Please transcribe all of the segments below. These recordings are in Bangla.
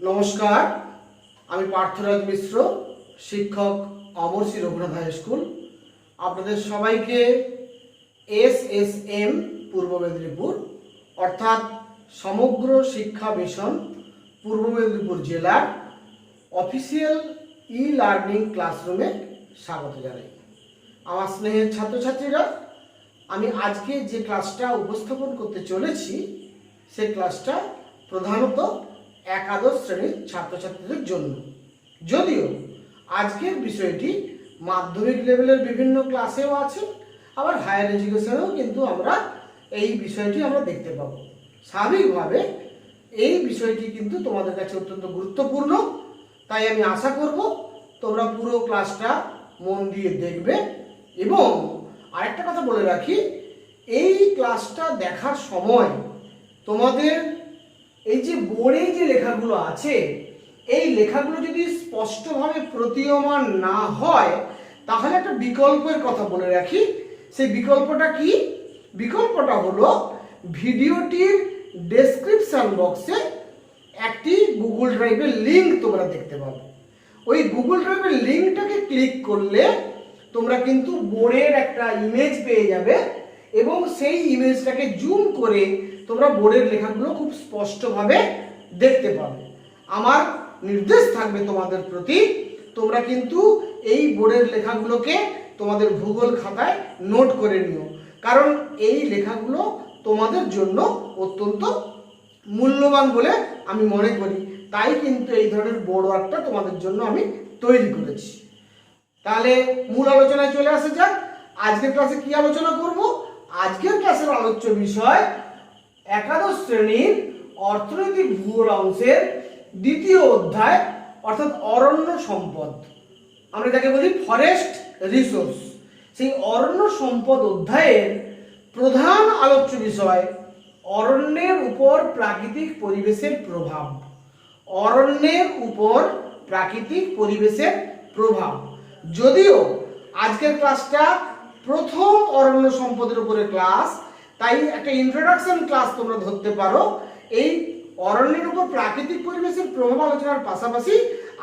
নমস্কার, আমি পার্থরাজ মিশ্র, শিক্ষক অমরশ্রী রঘুনাথ হাই স্কুল। আপনাদের সবাইকে SSM পূর্ব মেদিনীপুর অর্থাৎ সমগ্র শিক্ষা মিশন পূর্ব মেদিনীপুর জেলার অফিসিয়াল লার্নিং ক্লাসরুমে স্বাগত জানাই। আমার স্নেহের ছাত্রছাত্রীরা, আমি আজকে যে ক্লাসটা উপস্থাপন করতে চলেছি সেই ক্লাসটা প্রধানত একাদশ শ্রেণীর ছাত্রছাত্রীদের জন্য। যদিও আজকের বিষয়টি মাধ্যমিক লেভেলের বিভিন্ন ক্লাসেও আছে, আবার হায়ার এডুকেশনেও কিন্তু আমরা এই বিষয়টি আমরা দেখতে পাবো। স্বাভাবিকভাবে এই বিষয়টি কিন্তু তোমাদের কাছে অত্যন্ত গুরুত্বপূর্ণ, তাই আমি আশা করব তোমরা পুরো ক্লাসটা মন দিয়ে দেখবে। এবং আরেকটা কথা বলে রাখি, এই ক্লাসটা দেখার সময় তোমাদের এই যে বোর্ডে যে লেখাগুলো আছে, এই লেখাগুলো যদি স্পষ্টভাবে প্রতীয়মান না হয় তাহলে একটা বিকল্পের কথা বলে রাখি। সেই বিকল্পটা কি? বিকল্পটা হলো ভিডিওটির ডেসক্রিপশন বক্সে একটি গুগল ড্রাইভের লিঙ্ক তোমরা দেখতে পাবে। ওই গুগল ড্রাইভের লিঙ্কটাকে ক্লিক করলে তোমরা কিন্তু বোর্ডের একটা ইমেজ পেয়ে যাবে এবং সেই ইমেজটাকে জুম করে তোমরা বোর্ডের লেখাগুলো খুব স্পষ্টভাবে দেখতে পাবে। আমার নির্দেশ থাকবে তোমাদের প্রতি, তোমরা কিন্তু এই বোর্ডের লেখাগুলোকে তোমাদের ভূগোল খাতায় নোট করে নিও, কারণ এই লেখাগুলো তোমাদের জন্য অত্যন্ত মূল্যবান বলে আমি মনে করি। তাই কিন্তু এই ধরনের বোর্ড ওয়ার্কটা তোমাদের জন্য আমি তৈরি করেছি। তাহলে মূল আলোচনায় চলে আসা যাক। আজকের ক্লাসে কি আলোচনা করব? আজকের ক্লাসের আলোচ্য বিষয় একাদশ শ্রেণীর অর্থনৈতিক ভূগোল অংশের দ্বিতীয় অধ্যায় অর্থাৎ অরণ্য সম্পদ, আমরা যাকে বলি ফরেস্ট রিসোর্স। সেই অরণ্য সম্পদ অধ্যায়ের প্রধান আলোচ্য বিষয় অরণ্যের উপর প্রাকৃতিক পরিবেশের প্রভাব। অরণ্যের উপর প্রাকৃতিক পরিবেশের প্রভাব। যদিও আজকের ক্লাসটা প্রথম অরণ্য সম্পদের উপরে ক্লাস, তাই একটা ইন্ট্রোডাকশন ক্লাস তোমরা ধরতে পারো। এই অরণ্যের উপর প্রাকৃতিক পরিবেশের প্রভাব আলোচনার পাশাপাশি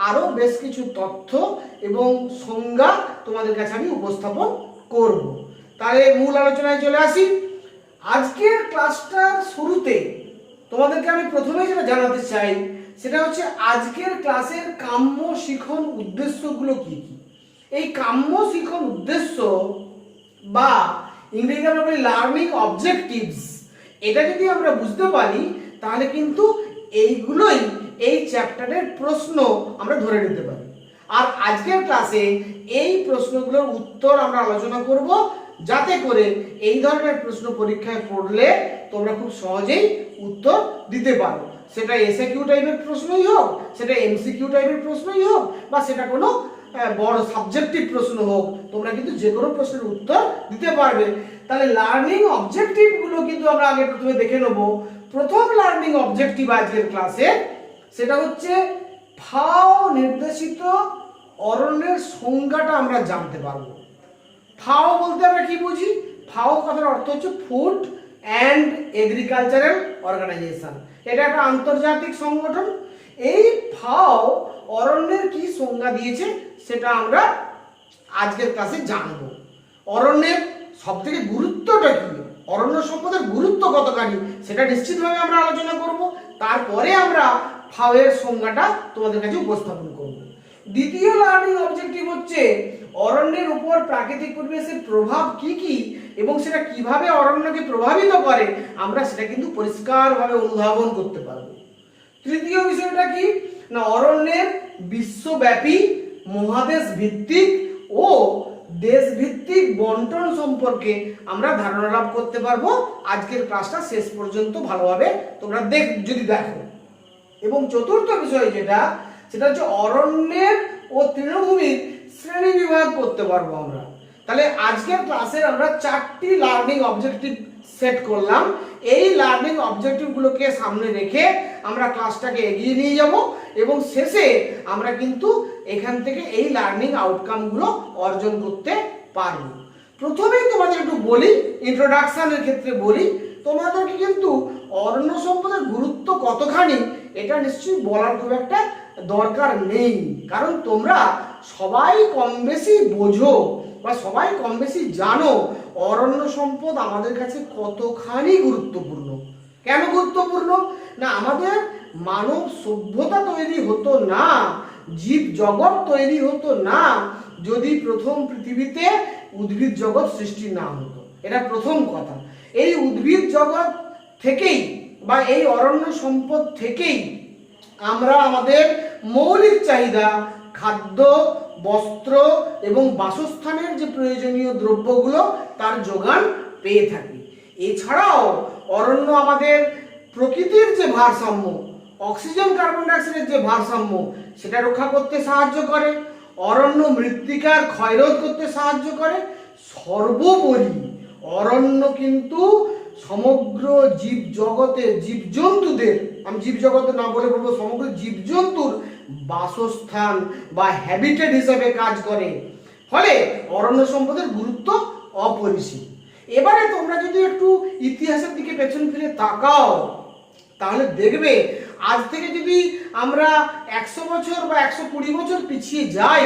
আরো বেশ কিছু তথ্য এবং সংজ্ঞা তোমাদের কাছে আমি উপস্থাপন করব। তাহলে মূল আলোচনায় চলে আসি। আজকের ক্লাসটার শুরুতে তোমাদেরকে আমি প্রথমেই যেটা জানাতে চাই সেটা হচ্ছে আজকের ক্লাসের কাম্য শিখন উদ্দেশ্যগুলো কি কি। এই কাম্য শিখন উদ্দেশ্য বা ইংরেজিতে আমরা বলি লার্নিং অবজেক্টিভস, এটা যদি আমরা বুঝতে পারি তাহলে কিন্তু এইগুলোই এই চ্যাপ্টারের প্রশ্ন আমরা ধরে নিতে পারি। আর আজকের ক্লাসে এই প্রশ্নগুলোর উত্তর আমরা আলোচনা করব, যাতে করে এই ধরনের প্রশ্ন পরীক্ষায় পড়লে তোমরা খুব সহজেই উত্তর দিতে পারো। সেটা এসএকিউ টাইপের প্রশ্নই হোক, সেটা এমসিকিউ টাইপের প্রশ্নই হোক, বা সেটা কোনো বড় সাবজেক্টিভ প্রশ্ন হোক, তোমরা কিন্তু যে কোনো প্রশ্নের উত্তর দিতে পারবে। তাহলে লার্নিং অবজেক্টিভ গুলো কিন্তু আমরা আগে প্রথমে দেখে নেব। প্রথম লার্নিং অবজেক্টিভ আজকের ক্লাসে সেটা হচ্ছে ফাও নির্দেশিত অরণ্যের সংজ্ঞাটা আমরা জানতে পারবো। ফাও বলতে আমরা কি বুঝি? ফাও কথার অর্থ হচ্ছে ফুড অ্যান্ড এগ্রিকালচারাল অর্গানাইজেশন। এটা একটা আন্তর্জাতিক সংগঠন। এই ফাও অরণ্যের কি সংজ্ঞা দিয়েছে সেটা আমরা আজকের ক্লাসে জানবো। অরণ্যের সবথেকে গুরুত্বটা কি, অরণ্য সম্পদের গুরুত্ব কতখানি, সেটা নিশ্চিতভাবে আমরা আলোচনা করব। তারপরে আমরা ফাও এর সংজ্ঞাটা তোমাদের কাছে উপস্থাপন করব। দ্বিতীয় লার্নিং অবজেক্টিভ হচ্ছে অরণ্যের উপর প্রাকৃতিক পরিবেশের প্রভাব কি কি এবং সেটা কিভাবে অরণ্যকে প্রভাবিত করে আমরা সেটা কিন্তু পরিষ্কারভাবে অনুধাবন করতে পারবো। তৃতীয় বিষয়টা কি না, অরণ্যের বিশ্বব্যাপী মহাদেশ ভিত্তিক ও দেশভিত্তিক বন্টন সম্পর্কে আমরা ধারণা লাভ করতে পারবো। আজকের ক্লাসটা শেষ পর্যন্ত ভালোভাবে তোমরা যদি দেখো। এবং চতুর্থ বিষয় যেটা, সেটা হচ্ছে অরণ্যের ও তৃণভূমির শ্রেণী বিভাগ করতে পারবো আমরা। তাহলে আজকের ক্লাসের আমরা 4টি লার্নিং অবজেক্টিভ সেট করলাম। এই লার্নিং অবজেক্টিভগুলোকে সামনে রেখে আমরা ক্লাসটাকে এগিয়ে নিয়ে যাব এবং শেষে আমরা কিন্তু এখান থেকে এই লার্নিং আউটকামগুলো অর্জন করতে পারব। প্রথমেই তোমাদের একটু বলি, ইন্ট্রোডাকশনের ক্ষেত্রে বলি, তোমাদেরকে কিন্তু অরণ্য সম্পদের গুরুত্ব কতখানি এটা নিশ্চয়ই বলার খুব একটা দরকার নেই, কারণ তোমরা সবাই কম বেশি বোঝো বা সবাই কম বেশি জানো অরণ্য সম্পদ আমাদের কাছে কতখানি গুরুত্বপূর্ণ। কেন গুরুত্বপূর্ণ না, আমাদের মানব সভ্যতা তৈরি হতো না, জীব জগৎ তৈরি হতো না যদি প্রথম পৃথিবীতে উদ্ভিদ জগৎ সৃষ্টি না হতো। এটা প্রথম কথা। এই উদ্ভিদ জগৎ থেকেই বা এই অরণ্য সম্পদ থেকেই আমরা আমাদের মৌলিক চাহিদা খাদ্য, বস্ত্র এবং বাসস্থানের যে প্রয়োজনীয় দ্রব্যগুলো তার যোগান পেয়ে থাকি। এছাড়াও অরণ্য আমাদের প্রকৃতির যে ভারসাম্য, অক্সিজেন কার্বন ডাইঅক্সাইডের যে ভারসাম্য সেটা রক্ষা করতে সাহায্য করে, অরণ্য মৃত্তিকার ক্ষয়রোধ করতে সাহায্য করে। সর্বোপরি অরণ্য কিন্তু সমগ্র জীব জগতের জীবজন্তুদের, আমি জীবজগতে না বলে বলবো সমগ্র জীবজন্তুর বাসস্থান বা হ্যাবিটেট হিসেবে কাজ করে। ফলে অরণ্য সম্পদের গুরুত্ব অপরিসীম। এবারে তোমরা যদি একটু ইতিহাসের দিকে পেছন ফিরে তাকাও তাহলে দেখবে আজ থেকে যদি আমরা 100 বছর বা 120 বছর পিছিয়ে যাই,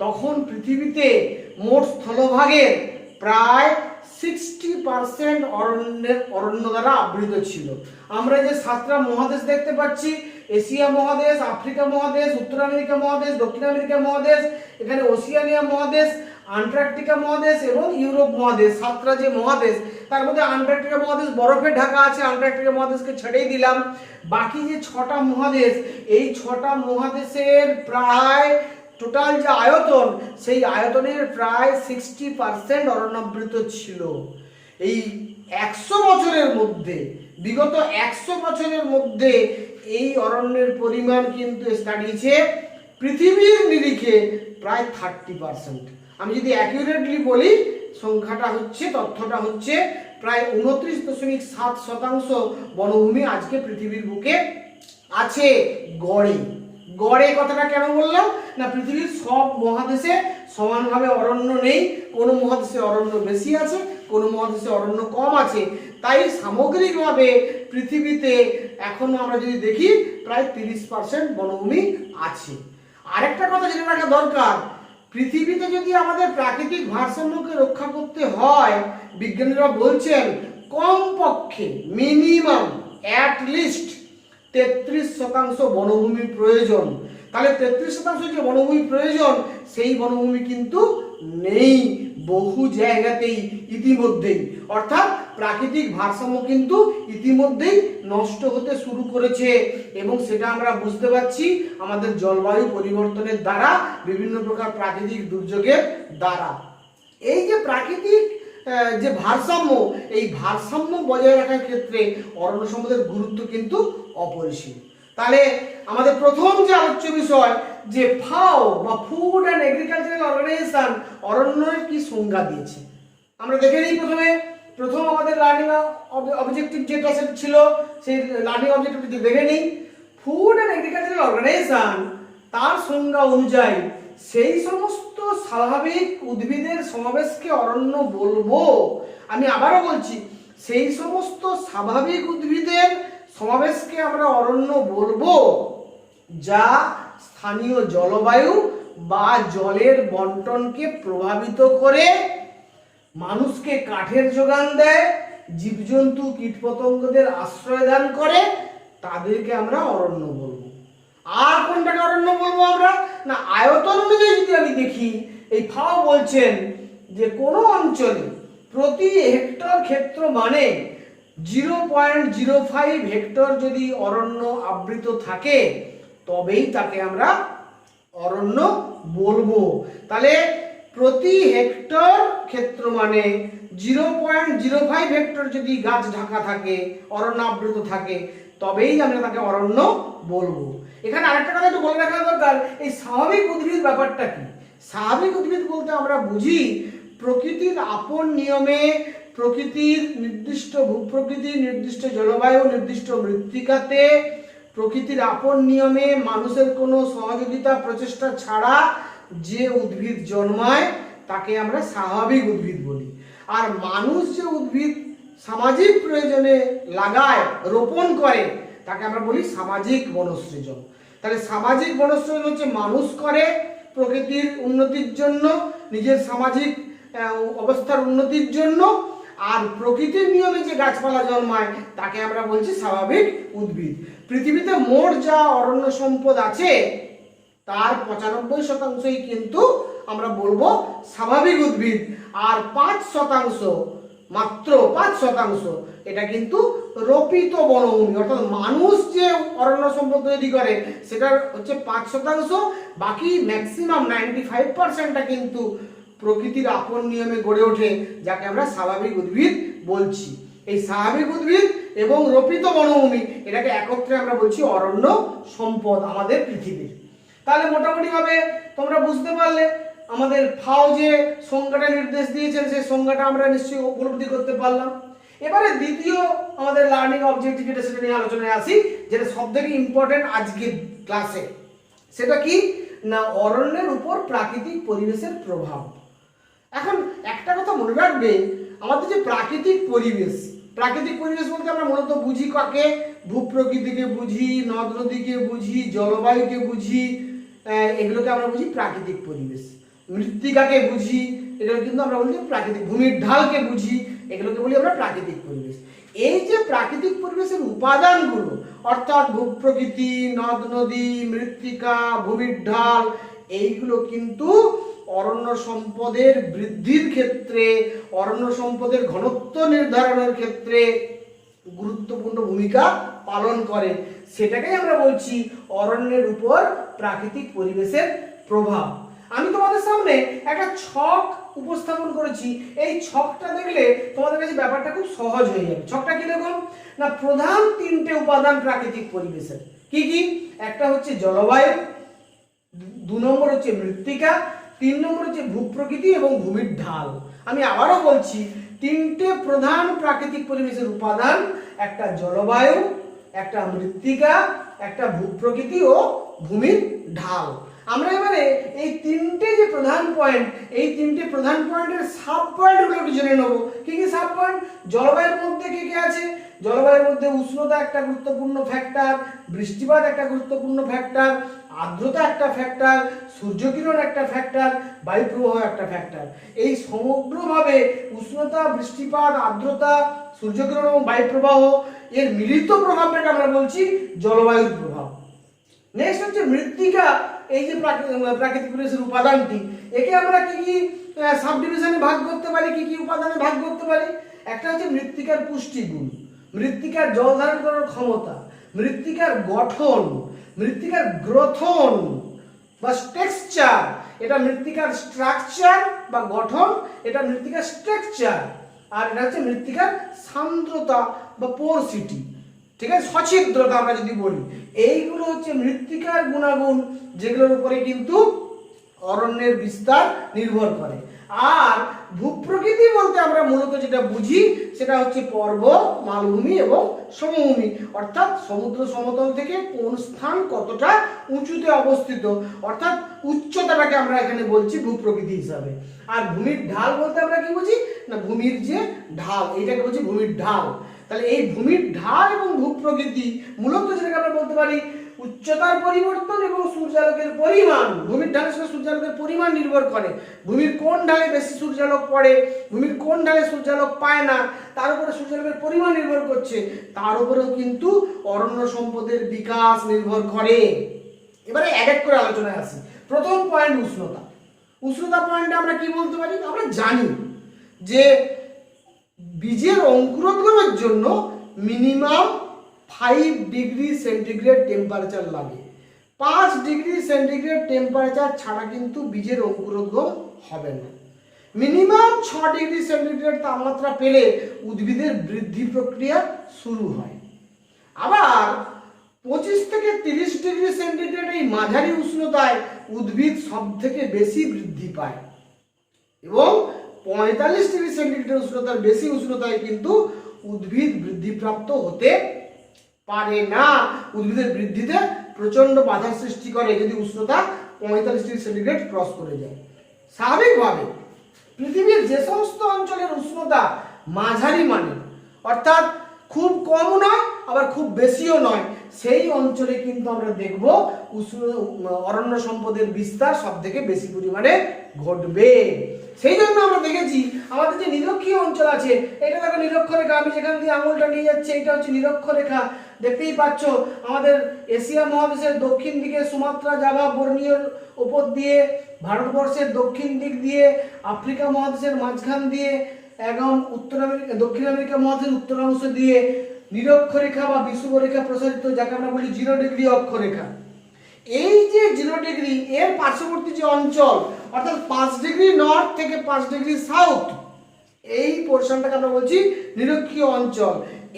তখন পৃথিবীতে মোট স্থলভাগের প্রায় 60% অরণ্য দ্বারা আবৃত ছিল। আমরা যে 7টা মহাদেশ দেখতে পাচ্ছি, এশিয়া মহাদেশ, আফ্রিকা মহাদেশ, উত্তর আমেরিকা মহাদেশ, দক্ষিণ আমেরিকা মহাদেশ, এখানে ওশিয়ানিয়া মহাদেশ, আন্টার্কটিকা মহাদেশ এবং ইউরোপ মহাদেশ, 7টা যে মহাদেশ তার মধ্যে আন্টার্কটিকা মহাদেশ বরফে ঢাকা আছে, আন্টার্কটিকা মহাদেশকে ছেড়েই দিলাম। বাকি যে 6টা মহাদেশ, এই 6টা মহাদেশের প্রায় টোটাল যে আয়তন, সেই আয়তনের প্রায় 60% অরণ্যাবৃত ছিল। এই 100 বছরের মধ্যে, বিগত 100 বছরের মধ্যে এই অরণ্যের পরিমাণ কিন্তু দাঁড়িয়েছে পৃথিবীর নিরিখে প্রায় 30%। আমি যদি অ্যাকিউরেটলি বলি সংখ্যাটা হচ্ছে, তথ্যটা হচ্ছে প্রায় 29.7% বনভূমি আজকে পৃথিবীর বুকে আছে গড়ে। গড়ে কথাটা কেন বললাম না, পৃথিবীর সব মহাদেশে সমানভাবে অরণ্য নেই, কোনো মহাদেশে অরণ্য বেশি আছে, কোনো মহাদেশে অরণ্য কম আছে। তাই সামগ্রিকভাবে পৃথিবীতে এখন আমরা যদি দেখি প্রায় 30% বনভূমি আছে। আরেকটা কথা জেনে রাখা দরকার, পৃথিবীতে যদি আমাদের প্রাকৃতিক ভারসাম্যকে রক্ষা করতে হয়, বিজ্ঞানীরা বলছেন কমপক্ষে মিনিমাম অ্যাটলিস্ট 33% বনভূমির প্রয়োজন। তাহলে 33% যে বনভূমি প্রয়োজন, সেই বনভূমি কিন্তু নেই বহু জায়গাতেই ইতিমধ্যেই। অর্থাৎ প্রাকৃতিক ভারসাম্য কিন্তু ইতিমধ্যেই নষ্ট হতে শুরু করেছে এবং সেটা আমরা বুঝতে পারছি আমাদের জলবায়ু পরিবর্তনের দ্বারা, বিভিন্ন প্রকার প্রাকৃতিক দুর্যোগের দ্বারা। এই যে প্রাকৃতিক যে ভারসাম্য, এই ভারসাম্য বজায় রাখার ক্ষেত্রে অরণ্য সম্পদের গুরুত্ব কিন্তু অপরিসীম। তাহলে আমাদের প্রথম যে আলোচ্য বিষয় যে ফাও বা ফুড অ্যান্ড এগ্রিকালচারাল অর্গানাইজেশন অরণ্যের কি সংজ্ঞা দিয়েছে আমরা দেখে নিই। প্রথম আমাদের লার্নিং অবজেক্টিভ যেটা ছিল, সেই লার্নিং অবজেক্টিভটি দেখে নিই। ফুড অ্যান্ড এগ্রিকালচারাল অর্গানাইজেশন তার সংজ্ঞা অনুযায়ী সেই সমস্ত স্বাভাবিক উদ্ভিদের সমাবেশকে অরণ্য বলবো। আমি আবারও বলছি, সেই সমস্ত স্বাভাবিক উদ্ভিদের সমাবেশকে আমরা অরণ্য বলবো যা স্থানীয় জলবায়ু বা জলের বন্টনকে প্রভাবিত করে, মানুষকে কাঠের যোগান দেয়, জীবজন্তু কীটপতঙ্গদের আশ্রয় দান করে, তাদেরকে আমরা অরণ্য বলবো। আর কোনটাকে অরণ্য বলবো আমরা না, আয়তন অনুযায়ী যদি আমি দেখি, এই ফাও বলছেন যে কোনো অঞ্চলে প্রতি হেক্টর ক্ষেত্র মানে 0.05 হেক্টর যদি অরণ্য আবৃত থাকে তবেই তাকে আমরা অরণ্য বলবো। তাহলে প্রতি হেক্টর ক্ষেত্র মানে 0.05 হেক্টর যদি গাছ ঢাকা থাকে, অরণ্য আবৃত থাকে, তবেই আমরা তাকে অরণ্য বলবো। এখানে আরেকটা কথা একটু বলে রাখা দরকার, এই স্বাভাবিক উদ্ভিদ ব্যাপারটা কি। স্বাভাবিক উদ্ভিদ বলতে আমরা বুঝি প্রকৃতির আপন নিয়মে, প্রকৃতির নির্দিষ্ট ভূপ্রকৃতি, নির্দিষ্ট জলবায়ু, নির্দিষ্ট মৃত্তিকাতে, প্রকৃতির আপন নিয়মে মানুষের কোনো সহযোগিতা প্রচেষ্টা ছাড়া যে উদ্ভিদ জন্মায় তাকে আমরা স্বাভাবিক উদ্ভিদ বলি। আর মানুষ যে উদ্ভিদ সামাজিক প্রয়োজনে লাগায়, রোপণ করে, তাকে আমরা বলি সামাজিক বনসৃজন। তাহলে সামাজিক বনসৃজন হচ্ছে মানুষ করে প্রকৃতির উন্নতির জন্য, নিজের সামাজিক অবস্থার উন্নতির জন্য, আর প্রকৃতির নিয়মে যে গাছপালা জন্মায় তাকে আমরা বলছি স্বাভাবিক উদ্ভিদ। পৃথিবীতে মোট যা অরণ্য সম্পদ আছে তার 95% কিন্তু আমরা বলবো স্বাভাবিক উদ্ভিদ, আর 5%, মাত্র 5% এটা কিন্তু রোপিত বনভূমি, অর্থাৎ মানুষ যে অরণ্য সম্পদ তৈরি করে সেটা হচ্ছে 5%, বাকি ম্যাক্সিমাম 95%টা কিন্তু প্রকৃতির আপন নিয়মে গড়ে ওঠে, যাকে আমরা স্বাভাবিক উদ্ভিদ বলছি। এই স্বাভাবিক উদ্ভিদ এবং রোপিত বনভূমি এটাকে একত্রে আমরা বলছি অরণ্য সম্পদ আমাদের পৃথিবীর। তাহলে মোটামুটি ভাবে তোমরা বুঝতে পারলে আমাদের ফাও যে সংজ্ঞাটা নির্দেশ দিয়েছেন সেই সংজ্ঞাটা আমরা নিশ্চয়ই উপলব্ধি করতে পারলাম। এবারে দ্বিতীয় আমাদের লার্নিং অবজেক্টিভ যেটা সেটা নিয়ে আলোচনায় আসি, যেটা সবথেকে ইম্পর্টেন্ট আজকের ক্লাসে। সেটা কি না অরণ্যের উপর প্রাকৃতিক পরিবেশের প্রভাব। এখন একটা কথা মনে রাখবে, আমাদের যে প্রাকৃতিক পরিবেশ বলতে আমরা মূলত বুঝি কাকে? ভূপ্রকৃতিকে বুঝি, নদ নদীকে বুঝি, জলবায়ুকে বুঝি, এগুলোকে আমরা বুঝি প্রাকৃতিক পরিবেশ। মৃত্তিকাকে বুঝি, এগুলো কিন্তু আমরা বলি প্রাকৃতিক। ভূমির ঢালকে বুঝি, এগুলোকে বলি আমরা প্রাকৃতিক পরিবেশ। এই যে প্রাকৃতিক পরিবেশের উপাদানগুলো অর্থাৎ ভূপ্রকৃতি, নদ নদী, মৃত্তিকা, ভূমির ঢাল, এইগুলো কিন্তু অরণ্য সম্পদের বৃদ্ধির ক্ষেত্রে, অরণ্য সম্পদের ঘনত্ব নির্ধারণের ক্ষেত্রে গুরুত্বপূর্ণ ভূমিকা পালন করে। সেটাকেই আমরা বলছি অরণ্যের উপর প্রাকৃতিক পরিবেশের প্রভাব। আমি তোমাদের সামনে একটা ছক উপস্থাপন করেছি, এই ছকটা দেখলে তোমাদের কাছে ব্যাপারটা খুব সহজ হয়ে যাবে। ছকটা কিরকম না প্রধান 3টে উপাদান প্রাকৃতিক পরিবেশের। কি কি? একটা হচ্ছে জলবায়ু, 2 নম্বর হচ্ছে মৃত্তিকা, 3 নম্বর হচ্ছে ভূপ্রকৃতি এবং ভূমির ঢাল। আমি আবারও বলছি, 3টে প্রধান প্রাকৃতিক পরিবেশের উপাদান, একটা জলবায়ু, একটা মৃত্তিকা, একটা ভূপ্রকৃতি ও ভূমির ঢাল। আমরা এবারে এই 3টে যে প্রধান পয়েন্ট, এই 3টে প্রধান পয়েন্টের সাব পয়েন্টগুলো একটু জেনে নেব। কি কি সাব পয়েন্ট? জলবায়ুর মধ্যে কি কি আছে? জলবায়ুর মধ্যে উষ্ণতা একটা গুরুত্বপূর্ণ ফ্যাক্টর, বৃষ্টিপাত একটা গুরুত্বপূর্ণ ফ্যাক্টর, আর্দ্রতা একটা ফ্যাক্টর, সূর্যকিরণ একটা ফ্যাক্টর, বায়ু প্রবাহ একটা ফ্যাক্টর। এই সমগ্রভাবে উষ্ণতা, বৃষ্টিপাত, আর্দ্রতা, সূর্যকিরণ এবং বায়ু প্রবাহ এর মিলিত প্রভাবটাকে আমরা বলছি জলবায়ুর প্রভাব। নেক্সট হচ্ছে মৃত্তিকা, এই যে প্রাকৃতিক পরিবেশের উপাদানটি, একে আমরা কি কি সাব ডিভিশনে ভাগ করতে পারি, কি কি উপাদানে ভাগ করতে পারি? একটা হচ্ছে মৃত্তিকার পুষ্টিগুণ, মৃত্তিকার জল ধারণ করার ক্ষমতা, মৃত্তিকার গঠন, মৃত্তিকার গ্রথন বা টেক্সচার, এটা মৃত্তিকার স্ট্রাকচার বা গঠন, এটা মৃত্তিকার স্ট্রাকচার, আর এটা হচ্ছে মৃত্তিকার সান্দ্রতা বা পোরসিটি, ঠিক আছে, সছিদ্রতা আমরা যদি বলি। এইগুলো হচ্ছে মৃত্তিকার গুণাগুণ, যেগুলোর উপরে কিন্তু অরণ্যের বিস্তার নির্ভর করে। আর ভূপ্রকৃতি বলতে আমরা মূলত যেটা বুঝি সেটা হচ্ছে পর্বত, মালভূমি এবং সমভূমি, অর্থাৎ সমুদ্র সমতল থেকে কোন স্থান কতটা উঁচুতে অবস্থিত, অর্থাৎ উচ্চতাটাকে আমরা এখানে বলছি ভূপ্রকৃতি হিসাবে। আর ভূমির ঢাল বলতে আমরা কি বুঝি না ভূমির যে ঢাল, এইটাকে বলছি ভূমির ঢাল। তাহলে এই ভূমির ঢাল এবং ভূপ্রকৃতি মূলত যেটাকে আমরা বলতে পারি উচ্চতার পরিবর্তন এবং সূর্যালোকের পরিমাণ। ভূমির ঢালের সাথে সূর্যালোকের পরিমাণ নির্ভর করে, ভূমির কোন ঢালে বেশি সূর্যালোক পড়ে, ভূমির কোন ঢালে সূর্যালোক পায় না, তার উপরে সূর্যালোকের পরিমাণ নির্ভর করছে, তার উপরেও কিন্তু অরণ্য সম্পদের বিকাশ নির্ভর করে। এবারে এক এক করে আলোচনায় আসি। প্রথম পয়েন্ট উষ্ণতা। উষ্ণতা পয়েন্টে আমরা কি বলতে পারি? আমরা জানি যে বীজের অঙ্কুরোদ্গমের জন্য মিনিমাম 5 ডিগ্রি সেন্টিগ্রেড টেম্পারেচার লাগে। 5 ডিগ্রি সেন্টিগ্রেড টেম্পারেচার ছাড়া কিন্তু বীজের অঙ্কুরোদ্গম হবে না। মিনিমাম 6 ডিগ্রি সেন্টিগ্রেড তাপমাত্রা পেলে উদ্ভিদের বৃদ্ধি প্রক্রিয়া শুরু হয়। আবার 25 থেকে 30 ডিগ্রি সেন্টিগ্রেড এই মাঝারি উষ্ণতায় উদ্ভিদ সব থেকে বেশি বৃদ্ধি পায় এবং 45 ডিগ্রি সেন্টিগ্রেড উষ্ণতার বেশি উষ্ণতায় কিন্তু উদ্ভিদ বৃদ্ধিপ্রাপ্ত হতে পারে না। উদ্ভিদের বৃদ্ধিতে প্রচন্ড বাধার সৃষ্টি করে যদি উষ্ণতা 45 ডিগ্রি সেন্টিগ্রেড ক্রস করে যায়। স্বাভাবিকভাবে পৃথিবীর যে সমস্ত অঞ্চলের উষ্ণতা মাঝারি মানের, অর্থাৎ খুব কম নয় আবার খুব বেশিও নয়, সেই অঞ্চলে কিন্তু আমরা দেখব উষ্ণ অরণ্য সম্পদের বিস্তার সব থেকে বেশি পরিমাণে ঘটবে। সেই জন্য আমরা দেখেছি আমাদের যে নিরক্ষীয় অঞ্চল আছে, এটা দেখো নিরক্ষরেখা, আমি যেখান দিয়ে আঙুলটা নিয়ে যাচ্ছি এটা হচ্ছে নিরক্ষরেখা। দেখতেই পাচ্ছ আমাদের এশিয়া মহাদেশের দক্ষিণ দিকে সুমাত্রা, জাভা, বর্নিওর উপর দিয়ে, ভারতবর্ষের দক্ষিণ দিক দিয়ে, আফ্রিকা মহাদেশের মাঝখান দিয়ে এবং উত্তর আমেরিকা, দক্ষিণ আমেরিকা মহাদেশের উত্তরাংশ দিয়ে নিরক্ষরেখা বা বিষুবরেখা প্রসারিত, যাকে আমরা বলি 0 ডিগ্রি অক্ষরেখা। এই যে 0 ডিগ্রি এর পার্শ্ববর্তী যে অঞ্চল, অর্থাৎ 5 ডিগ্রি নর্থ থেকে 5 ডিগ্রি সাউথ, এই পোর্শনটাকে আমরা বলছি নিরক্ষীয় অঞ্চল।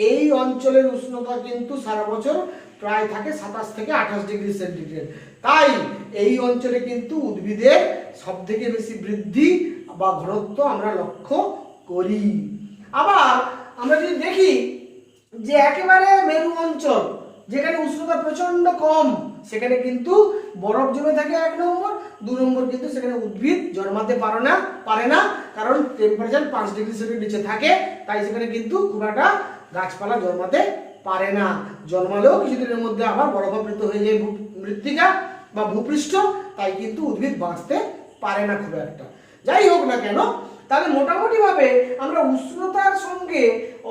এই অঞ্চলের উষ্ণতা কিন্তু সারা বছর প্রায় থাকে 27 থেকে 28 ডিগ্রি সেন্টিগ্রেড। তাই এই অঞ্চলে কিন্তু উদ্ভিদের সব থেকে বেশি বৃদ্ধি বা ঘনত্ব আমরা লক্ষ্য করি। আবার আমরা যদি দেখি যে একেবারে মেরু অঞ্চল, যেখানে উষ্ণতা প্রচন্ড কম, সেখানে কিন্তু বরফ জমে থাকে 1 নম্বর, 2 নম্বর কিন্তু সেখানে উদ্ভিদ জন্মাতে পারে না, কারণ টেম্পারেচার 5 ডিগ্রি সেন্টিগ্রেড নিচে থাকে, তাই সেখানে কিন্তু খুব একটা গাছপালা জন্মাতে পারে না। জন্মালেও কিছুদিনের মধ্যে আবার বরফাবৃত হয়ে যায় মৃত্তিকা বা ভূপৃষ্ঠ, তাই কিন্তু উদ্ভিদ বাঁচতে পারে না খুব একটা। যাই হোক না কেন, তাহলে মোটামুটি ভাবে আমরা উষ্ণতার সঙ্গে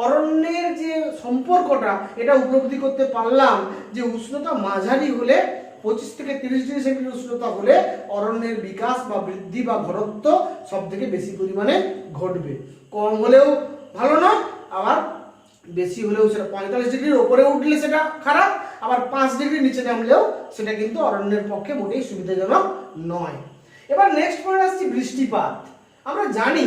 অরণ্যের যে সম্পর্কটা এটা উপলব্ধি করতে পারলাম যে উষ্ণতা মাঝারি হলে 25 থেকে 30 ডিগ্রি সেন্টিগ্রেড উষ্ণতা হলে অরণ্যের বিকাশ বা বৃদ্ধি বা ঘনত্ব সব থেকে বেশি পরিমাণে ঘটবে। কম হলেও ভালো নয়, আবার বেশি হলেও সেটা 45 ডিগ্রির ওপরে উঠলে সেটা খারাপ, আবার 5 ডিগ্রি নিচে নামলেও সেটা কিন্তু অরণ্যের পক্ষে মোটেই সুবিধাজনক নয়। এবার নেক্সট পয়েন্ট আসছে বৃষ্টিপাত। আমরা জানি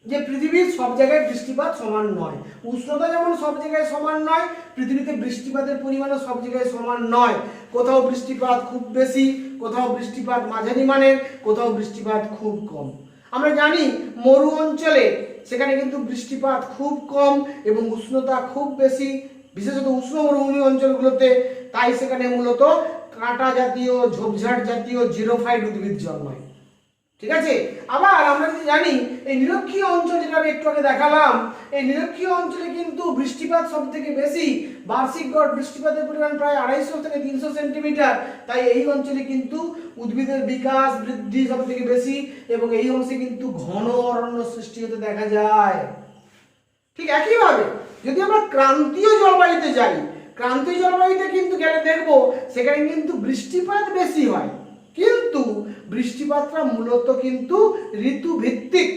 যে পৃথিবীর সব জায়গায় বৃষ্টিপাত সমান নয়, উষ্ণতা যেমন সব জায়গায় সমান নয়, পৃথিবীতে বৃষ্টিপাতের পরিমাণও সব জায়গায় সমান নয়। কোথাও বৃষ্টিপাত খুব বেশি, কোথাও বৃষ্টিপাত মাঝারি মানের, কোথাও বৃষ্টিপাত খুব কম। আমরা জানি মরু অঞ্চলে সেখানে কিন্তু বৃষ্টিপাত খুব কম এবং উষ্ণতা খুব বেশি, বিশেষত উষ্ণ মরুভূমি অঞ্চলগুলোতে, তাই সেখানে মূলত কাঁটা জাতীয়, ঝোপঝাড় জাতীয় জিরোফাইট উদ্ভিদ জন্মায়। ঠিক আছে। আবার আমরা যদি জানি এই নিরক্ষীয় অঞ্চল, যেটা আমি একটু আগে দেখালাম, এই নিরক্ষীয় অঞ্চলে কিন্তু বৃষ্টিপাত সব থেকে বেশি, বার্ষিক গড় বৃষ্টিপাতের পরিমাণ প্রায় 250 থেকে 300 সেন্টিমিটার। তাই এই অঞ্চলে কিন্তু উদ্ভিদের বিকাশ বৃদ্ধি সব থেকে বেশি এবং এই অংশে কিন্তু ঘন অরণ্য সৃষ্টি হতে দেখা যায়। ঠিক একইভাবে যদি আমরা ক্রান্তীয় জলবায়ুতে যাই, ক্রান্তীয় জলবায়ুতে কিন্তু গেলে দেখবো সেখানে কিন্তু বৃষ্টিপাত বেশি হয়, কিন্তু বৃষ্টিপাতটা মূলত কিন্তু ঋতুভিত্তিক।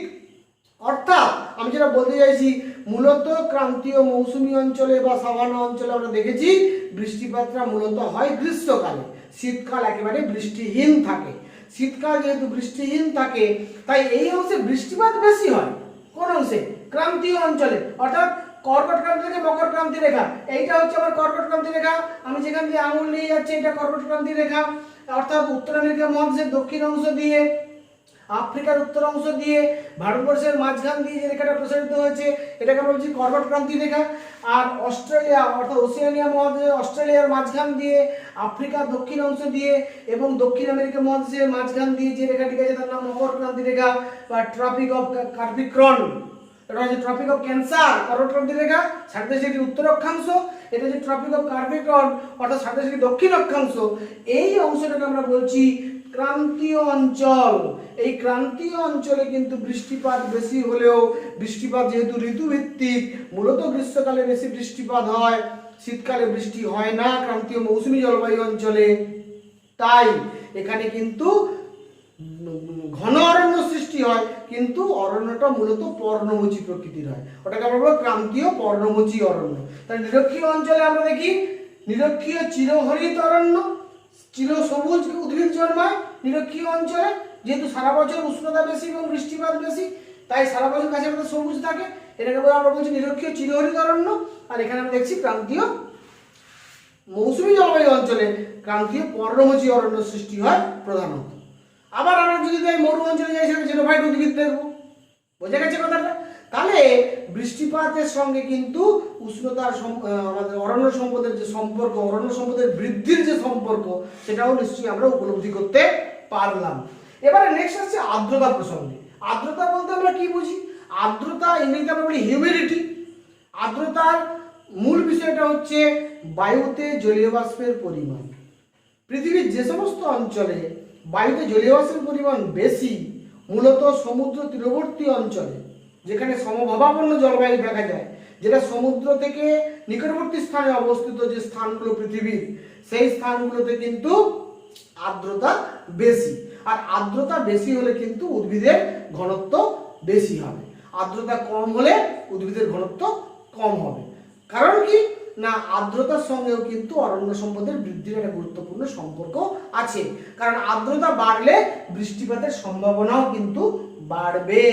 অর্থাৎ আমি যেটা বলতে চাইছি, মূলত ক্রান্তীয় মৌসুমী অঞ্চলে বা সাভানা অঞ্চলে আমরা দেখেছি বৃষ্টিপাতটা মূলত হয় গ্রীষ্মকালে, শীতকাল একেবারে বৃষ্টিহীন থাকে। শীতকাল যেহেতু বৃষ্টিহীন থাকে, তাই এই অংশে বৃষ্টিপাত বেশি হয়। কোন অংশে? ক্রান্তীয় অঞ্চলে, অর্থাৎ কর্কট ক্রান্তি থেকে মকর ক্রান্তি রেখা, এইটা হচ্ছে আমার কর্কট ক্রান্তি রেখা, আমি যেখান দিয়ে আঙুল নিয়ে যাচ্ছি এটা কর্কট ক্রান্তি রেখা। অর্থাৎ উত্তর আমেরিকা মহাদেশের দক্ষিণ অংশ দিয়ে, আফ্রিকার উত্তর অংশ দিয়ে, ভারতবর্ষের মাঝখান দিয়ে যে রেখাটা প্রসারিত হয়েছে এটাকে আমরা বলছি কর্কট ক্রান্তি রেখা। আর অস্ট্রেলিয়া অর্থাৎ ওসিয়ানিয়া মহাদেশের অস্ট্রেলিয়ার মাঝখান দিয়ে, আফ্রিকার দক্ষিণ অংশ দিয়ে এবং দক্ষিণ আমেরিকা মহাদেশের মাঝখান দিয়ে যে রেখাটি আছে তার নাম মকর ক্রান্তি রেখা বা ট্রপিক অফ কার্পিক্রন। এটা হচ্ছে ট্রপিক অফ ক্যান্সার, কর্কট ক্রান্তি রেখা, সাথে সেটি উত্তর অক্ষাংশ। এটা হচ্ছে ট্রপিক অফ কার্পিক্রন অর্থাৎ সাথে সেটি দক্ষিণ অক্ষাংশ। এই অংশটাকে আমরা বলছি ক্রান্তীয় অঞ্চল। এই ক্রান্তীয় অঞ্চলে কিন্তু বৃষ্টিপাত বেশি হলেও, বৃষ্টিপাত যেহেতু ঋতুভিত্তিক, মূলত গ্রীষ্মকালে বেশি বৃষ্টিপাত হয়, শীতকালে বৃষ্টি হয় না ক্রান্তীয় মৌসুমী জলবায়ু অঞ্চলে। তাই এখানে কিন্তু ঘন অরণ্য সৃষ্টি হয়, কিন্তু অরণ্যটা মূলত পর্ণমোচী প্রকৃতির হয়, ওটাকে আমরা বলবো ক্রান্তীয় পর্ণমোচী অরণ্য। তাই নিরক্ষীয় অঞ্চলে আমরা দেখি নিরক্ষীয় চিরহরিত অরণ্য, চির সবুজ উদ্ভিদ জন্মায় নিরক্ষীয় অঞ্চলে, যেহেতু সারা বছর উষ্ণতা বেশি এবং বৃষ্টিপাত বেশি, তাই সারা বছর গাছের মধ্যে সবুজ থাকে, এটাকে আমরা বলছি নিরক্ষীয় চিরহরিত অরণ্য। আর এখানে আমরা দেখছি ক্রান্তীয় মৌসুমী জলবায়ু অঞ্চলে ক্রান্তীয় পর্ণমোচী অরণ্য সৃষ্টি হয় প্রধানত। আবার আমরা যদি যাই মরু অঞ্চলে যাই, সেখানে জিরোফাইট উদ্ভিদ দেখবো। বোঝা গেছে কথাটা? তাহলে বৃষ্টিপাতের সঙ্গে কিন্তু উষ্ণতার আমাদের অরণ্য সম্পদের যে সম্পর্ক, অরণ্য সম্পদের বৃদ্ধির যে সম্পর্ক, সেটাও নিশ্চয়ই আমরা উপলব্ধি করতে পারলাম। এবারে নেক্সট আসছে আর্দ্রতা প্রসঙ্গে। আর্দ্রতা বলতে আমরা কি বুঝি? আর্দ্রতা ইংরেজিতে আমরা বলি হিউমিডিটি। আর্দ্রতার মূল বিষয়টা হচ্ছে বায়ুতে জলীয় বাষ্পের পরিমাণ। পৃথিবীর যে সমস্ত অঞ্চলে বায়ুতে জলীয় বাষ্পের পরিমাণ বেশি, মূলত সমুদ্র তীরবর্তী অঞ্চলে, যেখানে সমভাবাপন্ন জলবায়ু দেখা যায়, যেটা সমুদ্র থেকে নিকটবর্তী স্থানে অবস্থিত যে স্থানগুলো পৃথিবীর, সেই স্থানগুলোতে কিন্তু আর্দ্রতা বেশি। আর আর্দ্রতা বেশি হলে কিন্তু উদ্ভিদের ঘনত্ব বেশি হবে, আর্দ্রতা কম হলে উদ্ভিদের ঘনত্ব কম হবে। কারণ কি না, আর্দ্রতার সঙ্গেও কিন্তু অরণ্য সম্পদের বৃদ্ধির একটা গুরুত্বপূর্ণ সম্পর্ক আছে। কারণ আর্দ্রতা বাড়লে বৃষ্টিপাতের সম্ভাবনাও কিন্তু বাড়বে,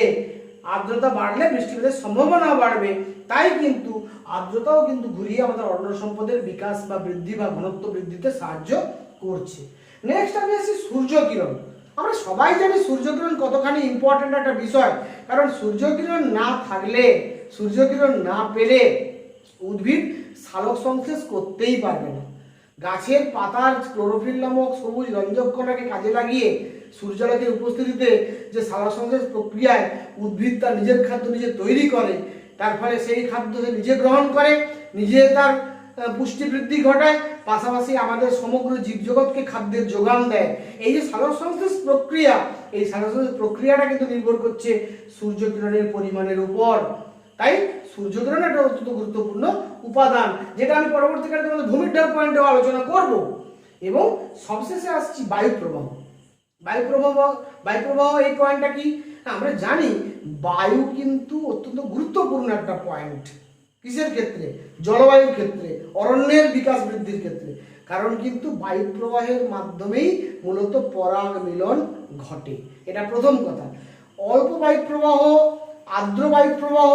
আর্দ্রতা বাড়লে বৃষ্টিপাতের সম্ভাবনা বাড়বে। তাই কিন্তু আর্দ্রতাও কিন্তু ঘুরিয়ে আমাদের অরণ্য সম্পদের বিকাশ বা বৃদ্ধি বা ঘনত্ব বৃদ্ধিতে সাহায্য করছে। নেক্সট আমি আসি সূর্যকিরণ। আমরা সবাই জানি সূর্যকিরণ কতখানি ইম্পর্টেন্ট একটা বিষয়। কারণ সূর্যকিরণ না থাকলে, সূর্যকিরণ না পেলে উদ্ভিদ সালোক সংশ্লেষ করতেই পারবে না। গাছের পাতার ক্লোরোফিল নামক সবুজ রঞ্জক কণাকে কাজে লাগিয়ে সূর্যালোকের উপস্থিতিতে যে সালোক সংশ্লেষ প্রক্রিয়ায় উদ্ভিদ তার নিজের খাদ্য নিজে তৈরি করে, তার ফলে সেই খাদ্য সে নিজে গ্রহণ করে, নিজে তার পুষ্টি বৃদ্ধি ঘটায়, পাশাপাশি আমাদের সমগ্র জীবজগৎকে খাদ্যের যোগান দেয়। এই যে সালোক সংশ্লেষ প্রক্রিয়া, এই সালোক সংশ্লেষ প্রক্রিয়াটা কিন্তু নির্ভর করছে সূর্যকিরণের পরিমাণের উপর। তাই সূর্যকিরণ একটা অত্যন্ত গুরুত্বপূর্ণ উপাদান, যেটা আমি পরবর্তীকালে তোমাদের ভূমিঢাল পয়েন্টেও আলোচনা করব। এবং সবশেষে আসছি বায়ু প্রবাহ। বায়ু প্রবাহ এই পয়েন্টটা কি, আমরা জানি বায়ু কিন্তু অত্যন্ত গুরুত্বপূর্ণ একটা পয়েন্ট। কিসের ক্ষেত্রে? জলবায়ুর ক্ষেত্রে, অরণ্যের বিকাশ বৃদ্ধির ক্ষেত্রে। কারণ কিন্তু বায়ু প্রবাহের মাধ্যমেই মূলত পরাগ মিলন ঘটে, এটা প্রথম কথা। অল্প বায়ু প্রবাহ, আর্দ্র বায়ু প্রবাহ,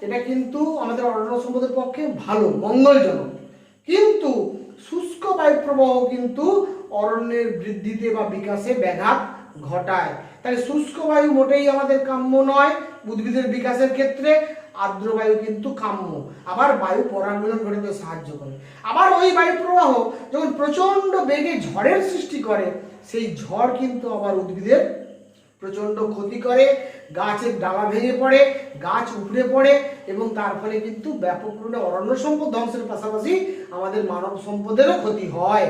এটা কিন্তু আমাদের অরণ্য সম্পদের পক্ষে ভালো, মঙ্গলজনক। কিন্তু শুষ্ক বায়ু প্রবাহ কিন্তু অরণ্যের বৃদ্ধিতে বা বিকাশে ব্যাঘাত ঘটায়। তাহলে শুষ্ক বায়ু মোটেই আমাদের কাম্য নয় উদ্ভিদের বিকাশের ক্ষেত্রে, আর্দ্র বায়ু কিন্তু কাম্য। আবার বায়ু পরাগমিলন ঘটাতে সাহায্য করে। আবার ওই বায়ু প্রবাহ যখন প্রচণ্ড বেগে ঝড়ের সৃষ্টি করে, সেই ঝড় কিন্তু আবার উদ্ভিদের প্রচণ্ড ক্ষতি করে, গাছের ডালা ভেঙে পড়ে, গাছ উপড়ে পড়ে, এবং তার ফলে কিন্তু ব্যাপক পরিমাণে অরণ্য সম্পদ ধ্বংসের পাশাপাশি আমাদের মানব সম্পদেরও ক্ষতি হয়।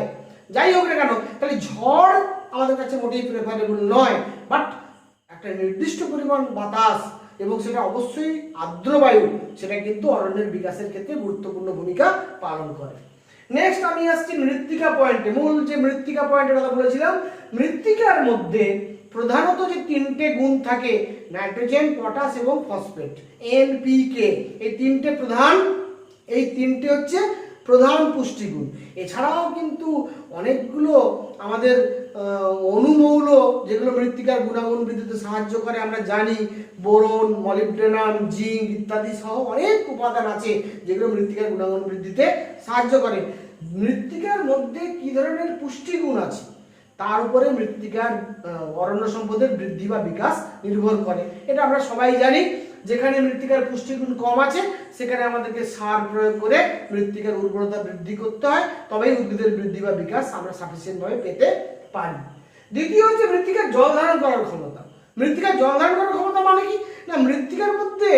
যাই হোক না কেন, তাহলে ঝড় আমাদের কাছে মোটেই প্রেফারেবল নয়। বাট একটা নির্দিষ্ট পরিমাণ বাতাস এবং সেটা অবশ্যই আর্দ্র বায়ু, সেটা কিন্তু অরণ্যের বিকাশের ক্ষেত্রে গুরুত্বপূর্ণ ভূমিকা পালন করে। নেক্সট আমি আসছি মৃত্তিকা পয়েন্টে। মূল যে মৃত্তিকা পয়েন্টের কথা বলেছিলাম, মৃত্তিকার মধ্যে প্রধানত যে তিনটে গুণ থাকে, নাইট্রোজেন, পটাশ এবং ফসফেট, NPK, এই তিনটে প্রধান, এই তিনটে হচ্ছে প্রধান পুষ্টিগুণ। এছাড়াও কিন্তু অনেকগুলো আমাদের অনুমৌল যেগুলো মৃত্তিকার গুণাগুণ বৃদ্ধিতে সাহায্য করে, আমরা জানি বোরন, মলিবডেনাম, জিঙ্ক ইত্যাদি সহ অনেক উপাদান আছে যেগুলো মৃত্তিকার গুণাগুণ বৃদ্ধিতে সাহায্য করে। মৃত্তিকার মধ্যে কি ধরনের পুষ্টিগুণ আছে তার উপরে মৃত্তিকার অরণ্য সম্পদের বৃদ্ধি বা বিকাশ নির্ভর করে, এটা আমরা সবাই জানি। যেখানে মৃত্তিকার পুষ্টিগুণ কম আছে সেখানে আমাদেরকে সার প্রয়োগ করে মৃত্তিকার উর্বরতা বৃদ্ধি করতে হয়, তবেই উদ্ভিদের বৃদ্ধি বা বিকাশ আমরা সাফিসিয়েন্ট ভাবে পেতে পারি। দ্বিতীয় হচ্ছে মৃত্তিকার জল ধারণ করার ক্ষমতা। মৃত্তিকার জল ধারণ করার ক্ষমতা মানে কি না, মৃত্তিকার মধ্যে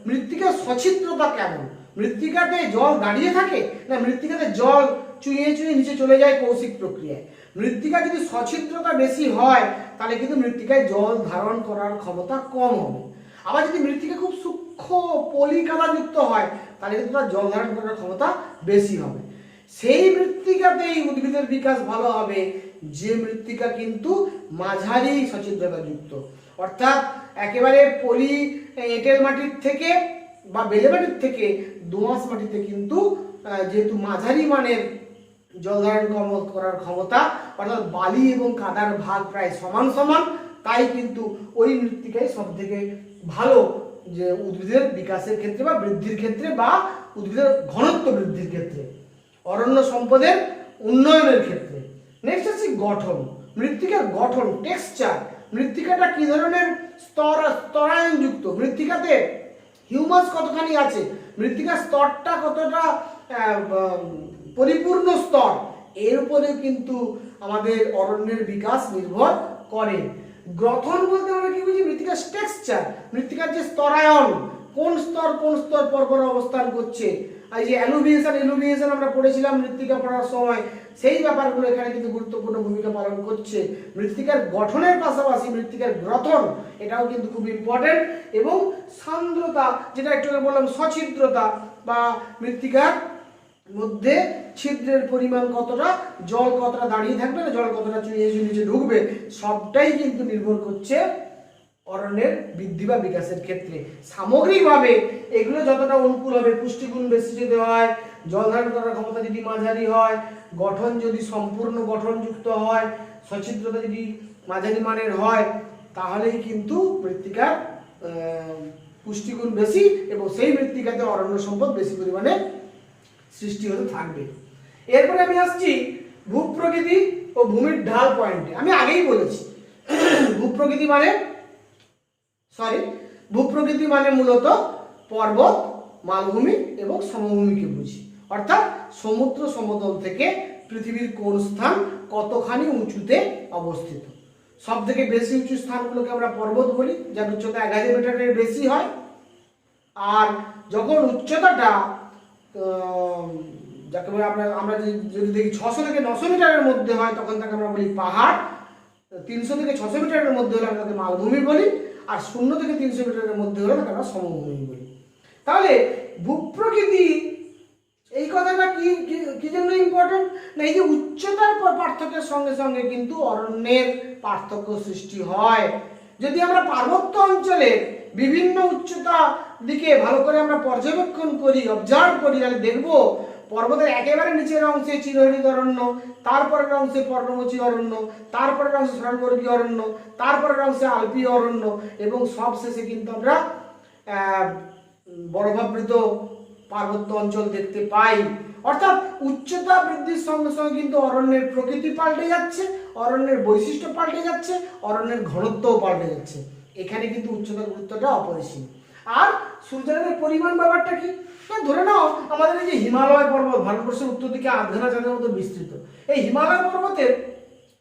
মৃত্তিকার সছিদ্রতা কেমন, মৃত্তিকাতে জল দাঁড়িয়ে থাকে না মৃত্তিকাতে জল চুইয়ে চুইয়ে নিচে চলে যায় কৌশিক প্রক্রিয়ায়। মৃত্তিকা যদি সছিদ্রতা বেশি হয় তাহলে কিন্তু মৃত্তিকায় জল ধারণ করার ক্ষমতা কম হবে। আবার যদি মৃত্তিকা খুব সূক্ষ্ম পলি কাদাযুক্ত হয় তাহলে কিন্তু তার জল ধারণ করার ক্ষমতা বেশি হবে। সেই মৃত্তিকাতেই উদ্ভিদের বিকাশ ভালো হবে যে মৃত্তিকা কিন্তু মাঝারি সছিদ্রতা যুক্ত, অর্থাৎ একেবারে পলি এঁটেল মাটির থেকে বা বেলে মাটির থেকে দোআঁশ মাটিতে কিন্তু যেহেতু মাঝারি মানের জল ধারণ করার ক্ষমতা, অর্থাৎ বালি এবং কাদার ভাগ প্রায় সমান সমান, তাই কিন্তু ওই মৃত্তিকাই সব থেকে ভালো যে উদ্ভিদের বিকাশের ক্ষেত্রে বা বৃদ্ধির ক্ষেত্রে বা উদ্ভিদের ঘনত্ব বৃদ্ধির ক্ষেত্রে, অরণ্য সম্পদের উন্নয়নের ক্ষেত্রে। নেক্সট হচ্ছে গঠন, মৃত্তিকার গঠন, টেক্সচার। মৃত্তিকাটা কি ধরনের স্তরায়নযুক্ত, মৃত্তিকাতে হিউমাস কতখানি আছে, মৃত্তিকার স্তরটা কতটা পরিপূর্ণ স্তর, এর উপরে কিন্তু আমাদের অরণ্যের বিকাশ নির্ভর করে। গঠন বলতে আমরা কি বুঝি, মৃত্তিকার টেক্সচার, মৃত্তিকার যে স্তরায়ন, কোন স্তর পরপর অবস্থান করছে। আর যে অ্যালুভিয়েশন আমরা পড়েছিলাম মৃত্তিকা পড়ার সময়, সেই ব্যাপারগুলো এখানে কিন্তু গুরুত্বপূর্ণ ভূমিকা পালন করছে। মৃত্তিকার গঠনের পাশাপাশি মৃত্তিকার গ্রথন, এটাও কিন্তু খুব ইম্পর্টেন্ট। এবং সান্দ্রতা, যেটা একটু আগে বললাম, সছিদ্রতা বা মৃত্তিকার মধ্যে ছিদ্রের পরিমাণ কতটা, জল কতটা দাঁড়িয়ে থাকবে না জল কতটা নিচে ঢুকবে, সবটাই কিন্তু নির্ভর করছে অরণ্যের বৃদ্ধি বা বিকাশের ক্ষেত্রে। সামগ্রিকভাবে এগুলো যতটা অনুকূল হবে, পুষ্টিগুণ বেশি যদি হয়, জল ধারণ করার ক্ষমতা যদি মাঝারি হয়, গঠন যদি সম্পূর্ণ গঠনযুক্ত হয়, সছিদ্রতা যদি মাঝারি মানের হয়, তাহলেই কিন্তু মৃত্তিকার পুষ্টিগুণ বেশি এবং সেই মৃত্তিকাতে অরণ্য সম্পদ বেশি পরিমাণে সৃষ্টি হতে থাকবে। এরপরে আমি আসছি ভূপ্রকৃতি ও ভূমির ঢাল পয়েন্টে। আমি আগেই বলেছি ভূপ্রকৃতি মানে মূলত পর্বত, মালভূমি এবং সমভূমিকে বুঝি। অর্থাৎ সমুদ্র সমতল থেকে পৃথিবীর কোন স্থান কতখানি উঁচুতে অবস্থিত। সব থেকে বেশি উঁচু স্থানগুলোকে আমরা পর্বত বলি, যার উচ্চতা 1000 মিটারের বেশি হয়। আর যখন উচ্চতাটা যাকে বলে আমরা যদি দেখি 600 থেকে 900 মিটারের মধ্যে হয়, তখন তাকে আমরা বলি পাহাড়। 300 থেকে 600 মিটারের মধ্যে হলে আমরা তাকে মালভূমি বলি। আর 0 থেকে 300 মিটারের মধ্যে হলে তাকে আমরা সমভূমি বলি। তাহলে ভূপ্রকৃতি এই কথাটা কি জন্য ইম্পর্টেন্ট না, এই যে উচ্চতার পার্থক্যের সঙ্গে সঙ্গে কিন্তু অরণ্যের পার্থক্য সৃষ্টি হয়। যদি আমরা পার্বত্য অঞ্চলের বিভিন্ন উচ্চতা দিকে ভালো করে আমরা পর্যবেক্ষণ করি, অবজার্ভ করি, তাহলে দেখব পর্বতের একেবারে নিচের অংশে চিরহরিত অরণ্য, তারপরের অংশে পর্ণমোচী অরণ্য, তারপরের অংশে স্বর্ণবর্গীয় অরণ্য, তারপরের অংশে আলপীয় অরণ্য এবং সবশেষে কিন্তু আমরা বরফাবৃত পার্বত্য অঞ্চল দেখতে পাই। অর্থাৎ উচ্চতা বৃদ্ধির সঙ্গে সঙ্গে কিন্তু অরণ্যের প্রকৃতি পাল্টে যাচ্ছে, অরণ্যের বৈশিষ্ট্য পাল্টে যাচ্ছে, অরণ্যের ঘনত্বও পাল্টে যাচ্ছে। এখানে কিন্তু উচ্চতার গুরুত্বটা অপরিসীম। আর সূর্যালোকের পরিমাণ ব্যাপারটা কি, ধরে নাও আমাদের এই যে হিমালয় পর্বত ভারতবর্ষের উত্তর দিকে আধঘানা চাঁদের মতো বিস্তৃত, এই হিমালয় পর্বতের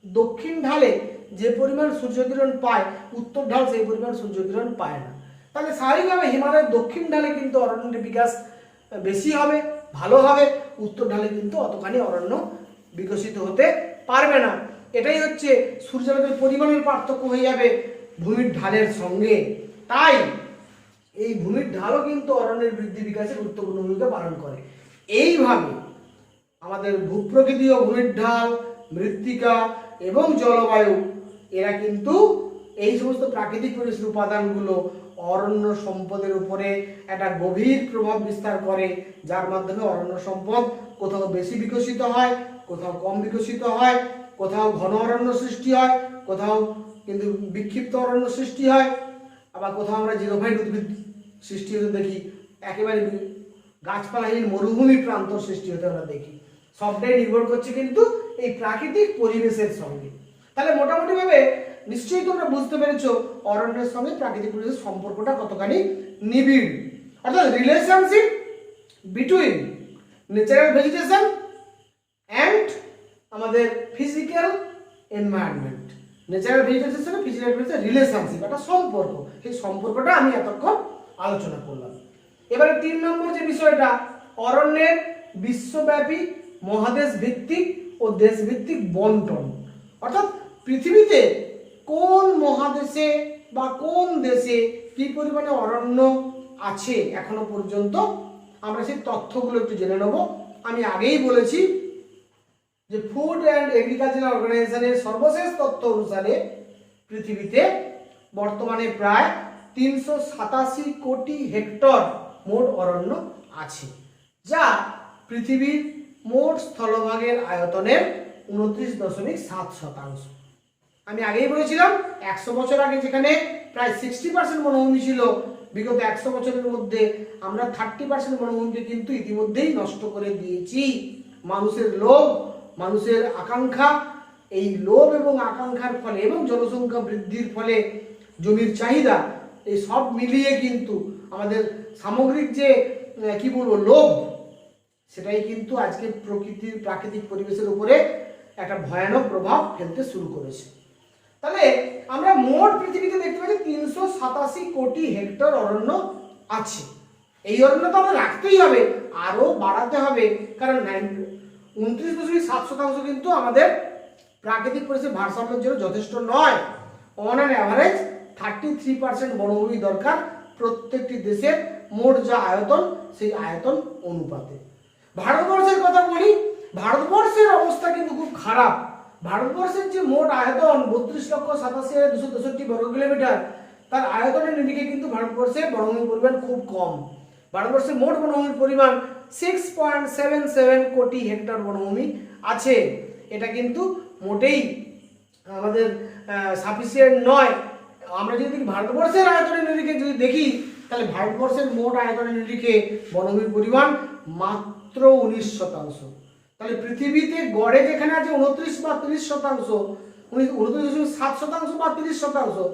দক্ষিণ ঢালে যে পরিমাণ সূর্যকিরণ পায়, উত্তর ঢাল সেই পরিমাণ সূর্যকিরণ পায় না। তাহলে স্বাভাবিকভাবে হিমালয়ের দক্ষিণ ঢালে কিন্তু অরণ্যের বিকাশ বেশি হবে, ভালো হবে। উত্তর ঢালে কিন্তু অতখানি অরণ্য বিকশিত হতে পারবে না। এটাই হচ্ছে সূর্যালোকের পরিমাণের পার্থক্য হয়ে যাবে ভূমির ঢালের সঙ্গে। তাই এই ভূমির ঢালও কিন্তু অরণ্যের বৃদ্ধি বিকাশে গুরুত্বপূর্ণ ভূমিকা পালন করে। এইভাবে আমাদের ভূপ্রকৃতি ও ভূমির ঢাল, মৃত্তিকা এবং জলবায়ু, এরা কিন্তু এই সমস্ত প্রাকৃতিক পরিবেশের উপাদানগুলো অরণ্য সম্পদের উপরে একটা গভীর প্রভাব বিস্তার করে, যার মাধ্যমে অরণ্য সম্পদ কোথাও বেশি বিকশিত হয়, কোথাও কম বিকশিত হয়, কোথাও ঘন অরণ্য সৃষ্টি হয়, কোথাও কিন্তু বিক্ষিপ্ত অরণ্য সৃষ্টি হয়, আবার কোথাও আমরা জিরোফাইট উদ্ভিদ সৃষ্টি হতে দেখি, একেবারে গাছপালাহীন মরুভূমি প্রান্তর সৃষ্টি হতে আমরা দেখি। সবটাই নির্ভর করছে কিন্তু এই প্রাকৃতিক পরিবেশের সঙ্গে। তাহলে মোটামুটিভাবে নিশ্চয়ই তোমরা বুঝতে পেরেছো অরণ্যের সঙ্গে প্রাকৃতিক পরিবেশের সম্পর্কটা কতখানি নিবিড়। অর্থাৎ relationship between natural vegetation and আমাদের ফিজিক্যাল এনভায়রনমেন্ট। ন্যাচারাল ভেজিটেশনের সঙ্গে ফিজিক্যাল এনভায়রনমেন্টের রিলেশনশিপ, একটা সম্পর্ক, সেই সম্পর্কটা আমি এতক্ষণ আলোচনা করলাম। এবারে 3 নম্বর যে বিষয়টা, অরণ্যের বিশ্বব্যাপী মহাদেশ ভিত্তিক ও দেশ ভিত্তিক বন্টন। অর্থাৎ পৃথিবীতে কোন মহাদেশে বা কোন দেশে কি পরিমাণে অরণ্য আছে এখনো পর্যন্ত, আমরা সেই তথ্যগুলো একটু জেনে নেব। আমি আগেই বলেছি যে ফুড অ্যান্ড এগ্রিকালচারাল অর্গানাইজেশনের সর্বশেষ তথ্য অনুসারে পৃথিবীতে বর্তমানে প্রায় 387 কোটি হেক্টর মোট অরণ্য আছে, যা পৃথিবীর মোট স্থলভাগের আয়তনের 29.7%। আমি আগেই বলেছিলাম 100 বছর আগে যেখানে প্রায় 60% বনভূমি ছিল, বিগত 100 বছরের মধ্যে আমরা 30% বনভূমিকে কিন্তু ইতিমধ্যেই নষ্ট করে দিয়েছি। মানুষের লোভ, মানুষের আকাঙ্ক্ষা, এই লোভ এবং আকাঙ্ক্ষার ফলে এবং জনসংখ্যা বৃদ্ধির ফলে জমির চাহিদা, এই সব মিলিয়ে কিন্তু আমাদের সামগ্রিক যে কি বলবো লোভ, সেটাই কিন্তু আজকে প্রাকৃতিক পরিবেশের উপরে একটা ভয়ানক প্রভাব ফেলতে শুরু করেছে। তাহলে আমরা মোট পৃথিবীতে দেখতে পাচ্ছি 387 কোটি হেক্টর অরণ্য আছে। এই অরণ্য তো আমাদের রাখতেই হবে, আরো বাড়াতে হবে, কারণ 29.7% কিন্তু আমাদের প্রাকৃতিক পরিবেশের ভারসাম্যের জন্য যথেষ্ট নয়। অন অ্যান অ্যাভারেজ 33% বনভূমি দরকার প্রত্যেকটি দেশের মোট যা আয়তন সেই আয়তন অনুপাতে। ভারতবর্ষের কথা বলি, ভারতবর্ষের অবস্থা কিন্তু খুব খারাপ। ভারতবর্ষের যে মোট আয়তন 32,87,263 বর্গ কিলোমিটার, তার আয়তনের নিরিখে কিন্তু ভারতবর্ষে বনভূমির পরিমাণ খুব কম। ভারতবর্ষের মোট বনভূমির পরিমাণ 6.77 কোটি হেক্টর বনভূমি আছে। এটা কিন্তু মোটেই আমাদের সাফিসিয়েন্ট নয়। আমরা যদি ভারতবর্ষের আয়তনের নিরিখে যদি দেখি, তাহলে ভারতবর্ষের মোট আয়তনের নিরিখে বনভূমির পরিমাণ মাত্র 19%। তাহলে পৃথিবীতে গড়ে যেখানে আছে 29 বা 30%, 29.7% বা 30%,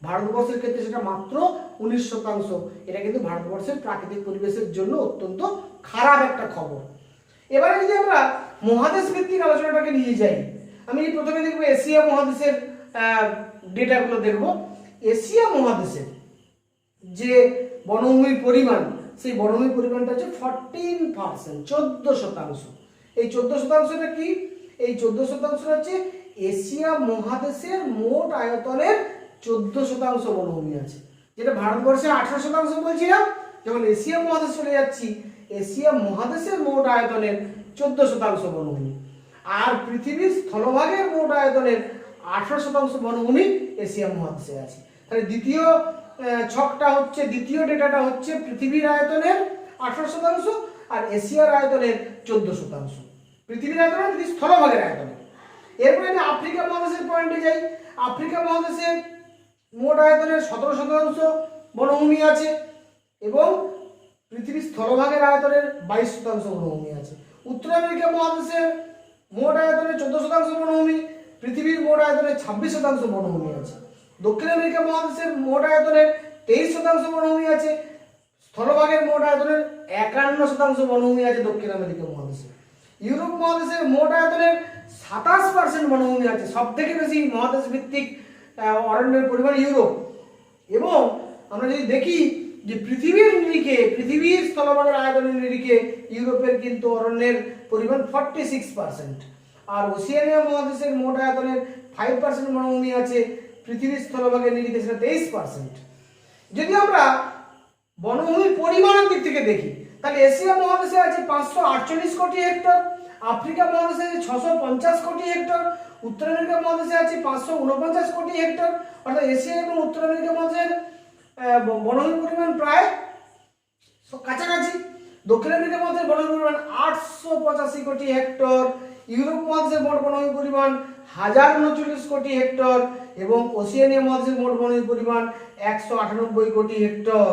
ভারতবর্ষের ক্ষেত্রে সেটা মাত্র 19%। এটা কিন্তু ভারতবর্ষের প্রাকৃতিক পরিবেশের জন্য অত্যন্ত খারাপ একটা খবর। এবারে যদি আমরা মহাদেশ ভিত্তিক আলোচনাটাকে নিয়ে যাই, আমি প্রথমে দেখবো এশিয়া মহাদেশের ডেটাগুলো দেখব। এশিয়া মহাদেশের যে বনভূমির পরিমাণ, সেই বনভূমির পরিমাণটা হচ্ছে 14%, 14%। এই 14%টা কি? এই 14% হচ্ছে এশিয়া মহাদেশের মোট আয়তনের 14% বনভূমি আছে, যেটা ভারতবর্ষে 18% বলছিলাম। যখন এশিয়া মহাদেশ চলে যাচ্ছি, এশিয়া মহাদেশের মোট আয়তনের 14% বনভূমি, আর পৃথিবীর স্থলভাগের মোট আয়তনের 18% বনভূমি এশিয়া মহাদেশে আছে। তাহলে দ্বিতীয় ছকটা হচ্ছে, দ্বিতীয় ডেটাটা হচ্ছে পৃথিবীর আয়তনের 18% আর এশিয়ার আয়তনের 14%। পৃথিবীর আয়তন, পৃথিবীর স্থলভাগের আয়তনে। এরপরে আমি আফ্রিকা মহাদেশের পয়েন্টে যাই। আফ্রিকা মহাদেশের মোট আয়তনের 17% বনভূমি আছে এবং পৃথিবীর স্থলভাগের আয়তনের 22% বনভূমি আছে। উত্তর আমেরিকা মহাদেশের মোট আয়তনের 14% বনভূমি, পৃথিবীর মোট আয়তনের 26% বনভূমি আছে। দক্ষিণ আমেরিকা মহাদেশের মোট আয়তনের 23% বনভূমি আছে, স্থলভাগের মোট আয়তনের 51% বনভূমি আছে দক্ষিণ আমেরিকা মহাদেশে। ইউরোপ মহাদেশের মোট আয়তনের 27% বনভূমি আছে। সব থেকে বেশি মহাদেশ ভিত্তিক অরণ্যের পরিমাণ ইউরোপ। এবং আমরা যদি দেখি যে পৃথিবীর নিরিখে, পৃথিবীর স্থলভাগের আয়তনের নিরিখে ইউরোপের কিন্তু অরণ্যের পরিমাণ 46%, আর ওশিয়ানিয়া মহাদেশের মোট আয়তনের 5% বনভূমি আছে, পৃথিবীর স্থলভাগের নিরিখে সেটা 23%। যদি আমরা বনভূমির পরিমাণের দিক থেকে দেখি, তাহলে এশিয়া মহাদেশে আছে 548 কোটি হেক্টর, আফ্রিকা মহাদেশে আছে 650 কোটি হেক্টর, উত্তর আমেরিকা মহাদেশে আছে 549 কোটি হেক্টর। অর্থাৎ এশিয়া এবং উত্তর আমেরিকা মহাদেশের বনভূমির পরিমাণ প্রায় কাছাকাছি। দক্ষিণ আমেরিকা মহাদেশের বনভূমির পরিমাণ 885 কোটি হেক্টর, ইউরোপ মহাদেশের মোট বনভূমির পরিমাণ 1039 কোটি হেক্টর এবং ওশিয়ানিয়া মহাদেশের মোট বনভূমির পরিমাণ 198 কোটি হেক্টর।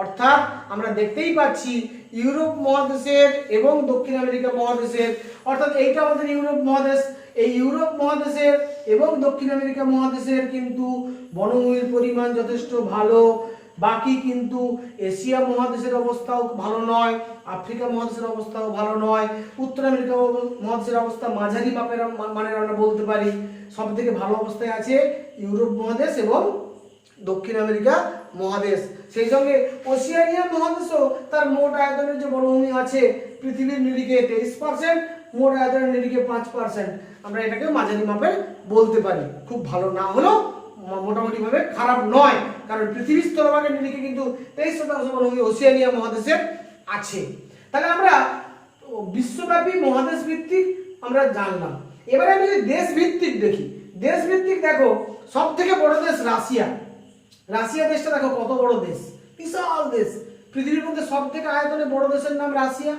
অর্থাৎ আমরা দেখতেই পাচ্ছি ইউরোপ মহাদেশের এবং দক্ষিণ আমেরিকা মহাদেশের, অর্থাৎ এইটা আমাদের ইউরোপ মহাদেশ, এই ইউরোপ মহাদেশের এবং দক্ষিণ আমেরিকা মহাদেশের কিন্তু বনভূমির পরিমাণ যথেষ্ট ভালো। বাকি কিন্তু এশিয়া মহাদেশের অবস্থাও ভালো নয়, আফ্রিকা মহাদেশের অবস্থাও ভালো নয়, উত্তর আমেরিকা মহাদেশের অবস্থা মাঝারি মাপের মানে আমরা বলতে পারি। সব থেকে ভালো অবস্থায় আছে ইউরোপ মহাদেশ এবং দক্ষিণ আমেরিকা মহাদেশ। সেই সঙ্গে ওশিয়ানিয়া মহাদেশও তার মোট আয়তনের যে বনভূমি আছে পৃথিবীর নিরিখে 23%, মোট আয়তনের নিরিখে 5%। আমরা এটাকে মাঝারি মাপের বলতে পারি, খুব ভালো না হলেও মোটামুটি ভাবে খারাপ নয়, কারণ পৃথিবীর স্থলভাগের নিরিখে কিন্তু 23% বনভূমি ওশিয়ানিয়া মহাদেশের আছে। তাহলে আমরা বিশ্বব্যাপী মহাদেশ ভিত্তিক আমরা জানলাম। এবারে আমি যদি দেশ ভিত্তিক দেখি, দেশ ভিত্তিক দেখো সব থেকে বড় দেশ রাশিয়া। রাশিয়া দেশটা দেখো কত বড় দেশ, বিশাল দেশ। পৃথিবীর মধ্যে সব থেকে আয়তনে বড় দেশের নাম রাশিয়া।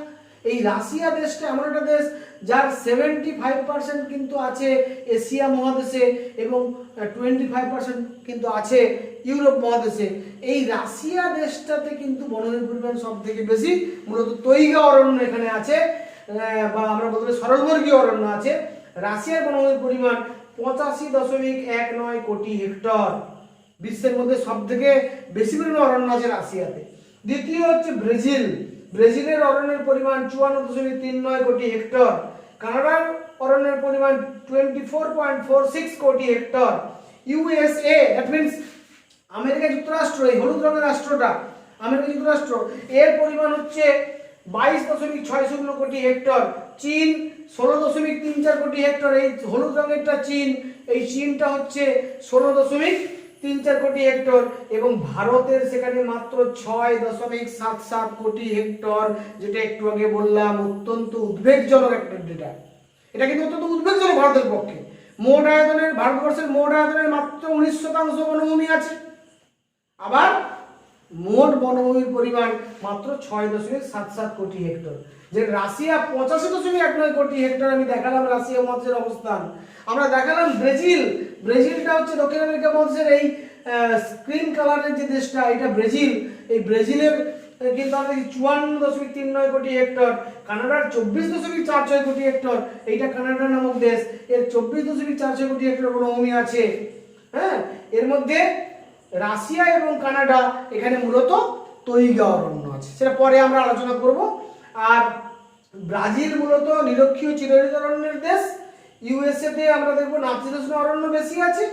এই রাশিয়া দেশটা এমন একটা দেশ যার 75% কিন্তু আছে এশিয়া মহাদেশে এবং 25% কিন্তু আছে ইউরোপ মহাদেশে। এই রাশিয়া দেশটাতে কিন্তু বনভূমির পরিমাণ সব থেকে বেশি, মূলত তৈগা অরণ্য এখানে আছে, বা আমরা বলতে পারি সরলবর্গীয় অরণ্য আছে। রাশিয়ার বনভূমির পরিমাণ 85.19 কোটি হেক্টর। বিশ্বের মধ্যে সব থেকে বেশি পরিমাণ অরণ্য আছে রাশিয়াতে। দ্বিতীয় হচ্ছে ব্রাজিল। ব্রাজিলের অরণ্যের পরিমাণ 54.39 কোটি হেক্টর। কানাডার অরণ্যের পরিমাণ 24.46 কোটি hectare. USA, that means America যুক্তরাষ্ট্র, এই হলুদ রঙের রাষ্ট্রটা, আমেরিকা যুক্তরাষ্ট্র, এর পরিমাণ হচ্ছে 22.6 কোটি হেক্টর। চীন 16.34 কোটি হেক্টর। এই হলুদ রঙেরটা চীন, এই চীনটা হচ্ছে 16.34 কোটি হেক্টর। এবং ভারতের সেখানে মাত্র 6.77 কোটি হেক্টর, যেটা একটু আগে বললাম অত্যন্ত উদ্বেগজনক একটা ডেটা। এটা কিন্তু অত্যন্ত উদ্বেগজনক ভারতের পক্ষে। মোট আয়তনের, ভারতবর্ষের মোট আয়তনের মাত্র 19% বনভূমি আছে, আবার মোট বনভূমির পরিমাণ মাত্র 6.77 কোটি হেক্টর। যে রাশিয়া 85.19 কোটি হেক্টর, আমি দেখালাম রাশিয়া মহাদেশের অবস্থান। আমরা দেখালাম ব্রাজিল, ব্রাজিলটা হচ্ছে দক্ষিণ আমেরিকা মহাদেশের এই স্ক্রিন কালারের যে দেশটা, এটা ব্রাজিল। এই ব্রাজিলের কিন্তু আমরা দেখি 54.39 কোটি হেক্টর। কানাডার 24.46 কোটি হেক্টর, এইটা কানাডা নামক দেশ, এর 24.46 কোটি হেক্টর বনভূমি আছে। হ্যাঁ, এর মধ্যে রাশিয়া এবং কানাডা এখানে মূলত তৈগা অরণ্য আছে, সেটা পরে আমরা আলোচনা করব। আর ব্রাজিল মূলত নিরক্ষীয় চিরহরিত অরণ্যের দেশ। ইউএসএ তে আমরা দেখব নাতিশীতোষ্ণ অরণ্য বেশি আছে,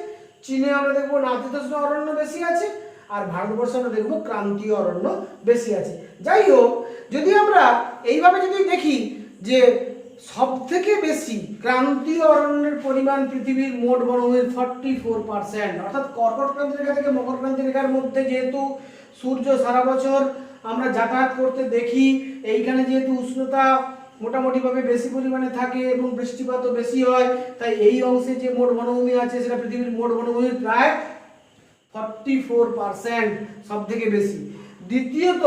চীনে আমরা দেখব নাতিশীতোষ্ণ অরণ্য বেশি আছে, আর ভারতবর্ষে আমরা দেখব ক্রান্তীয় অরণ্য বেশি আছে। যাই হোক, যদি আমরা এইভাবে যদি দেখি যে সব থেকে বেশি ক্রান্তীয় অরণ্যের পরিমাণ পৃথিবীর মোট বনভূমির 44%, অর্থাৎ কর্কট ক্রান্তি রেখা থেকে মকর ক্রান্তি রেখার মধ্যে যেহেতু সূর্য সারা বছর আমরা যাতায়াত করতে দেখি, এইখানে যেহেতু উষ্ণতা মোটামুটিভাবে বেশি পরিমাণে থাকে এবং বৃষ্টিপাতও বেশি হয়, তাই এই অংশে যে মোট বনভূমি আছে সেটা পৃথিবীর মোট বনভূমির প্রায় 44%, সব থেকে বেশি। দ্বিতীয়ত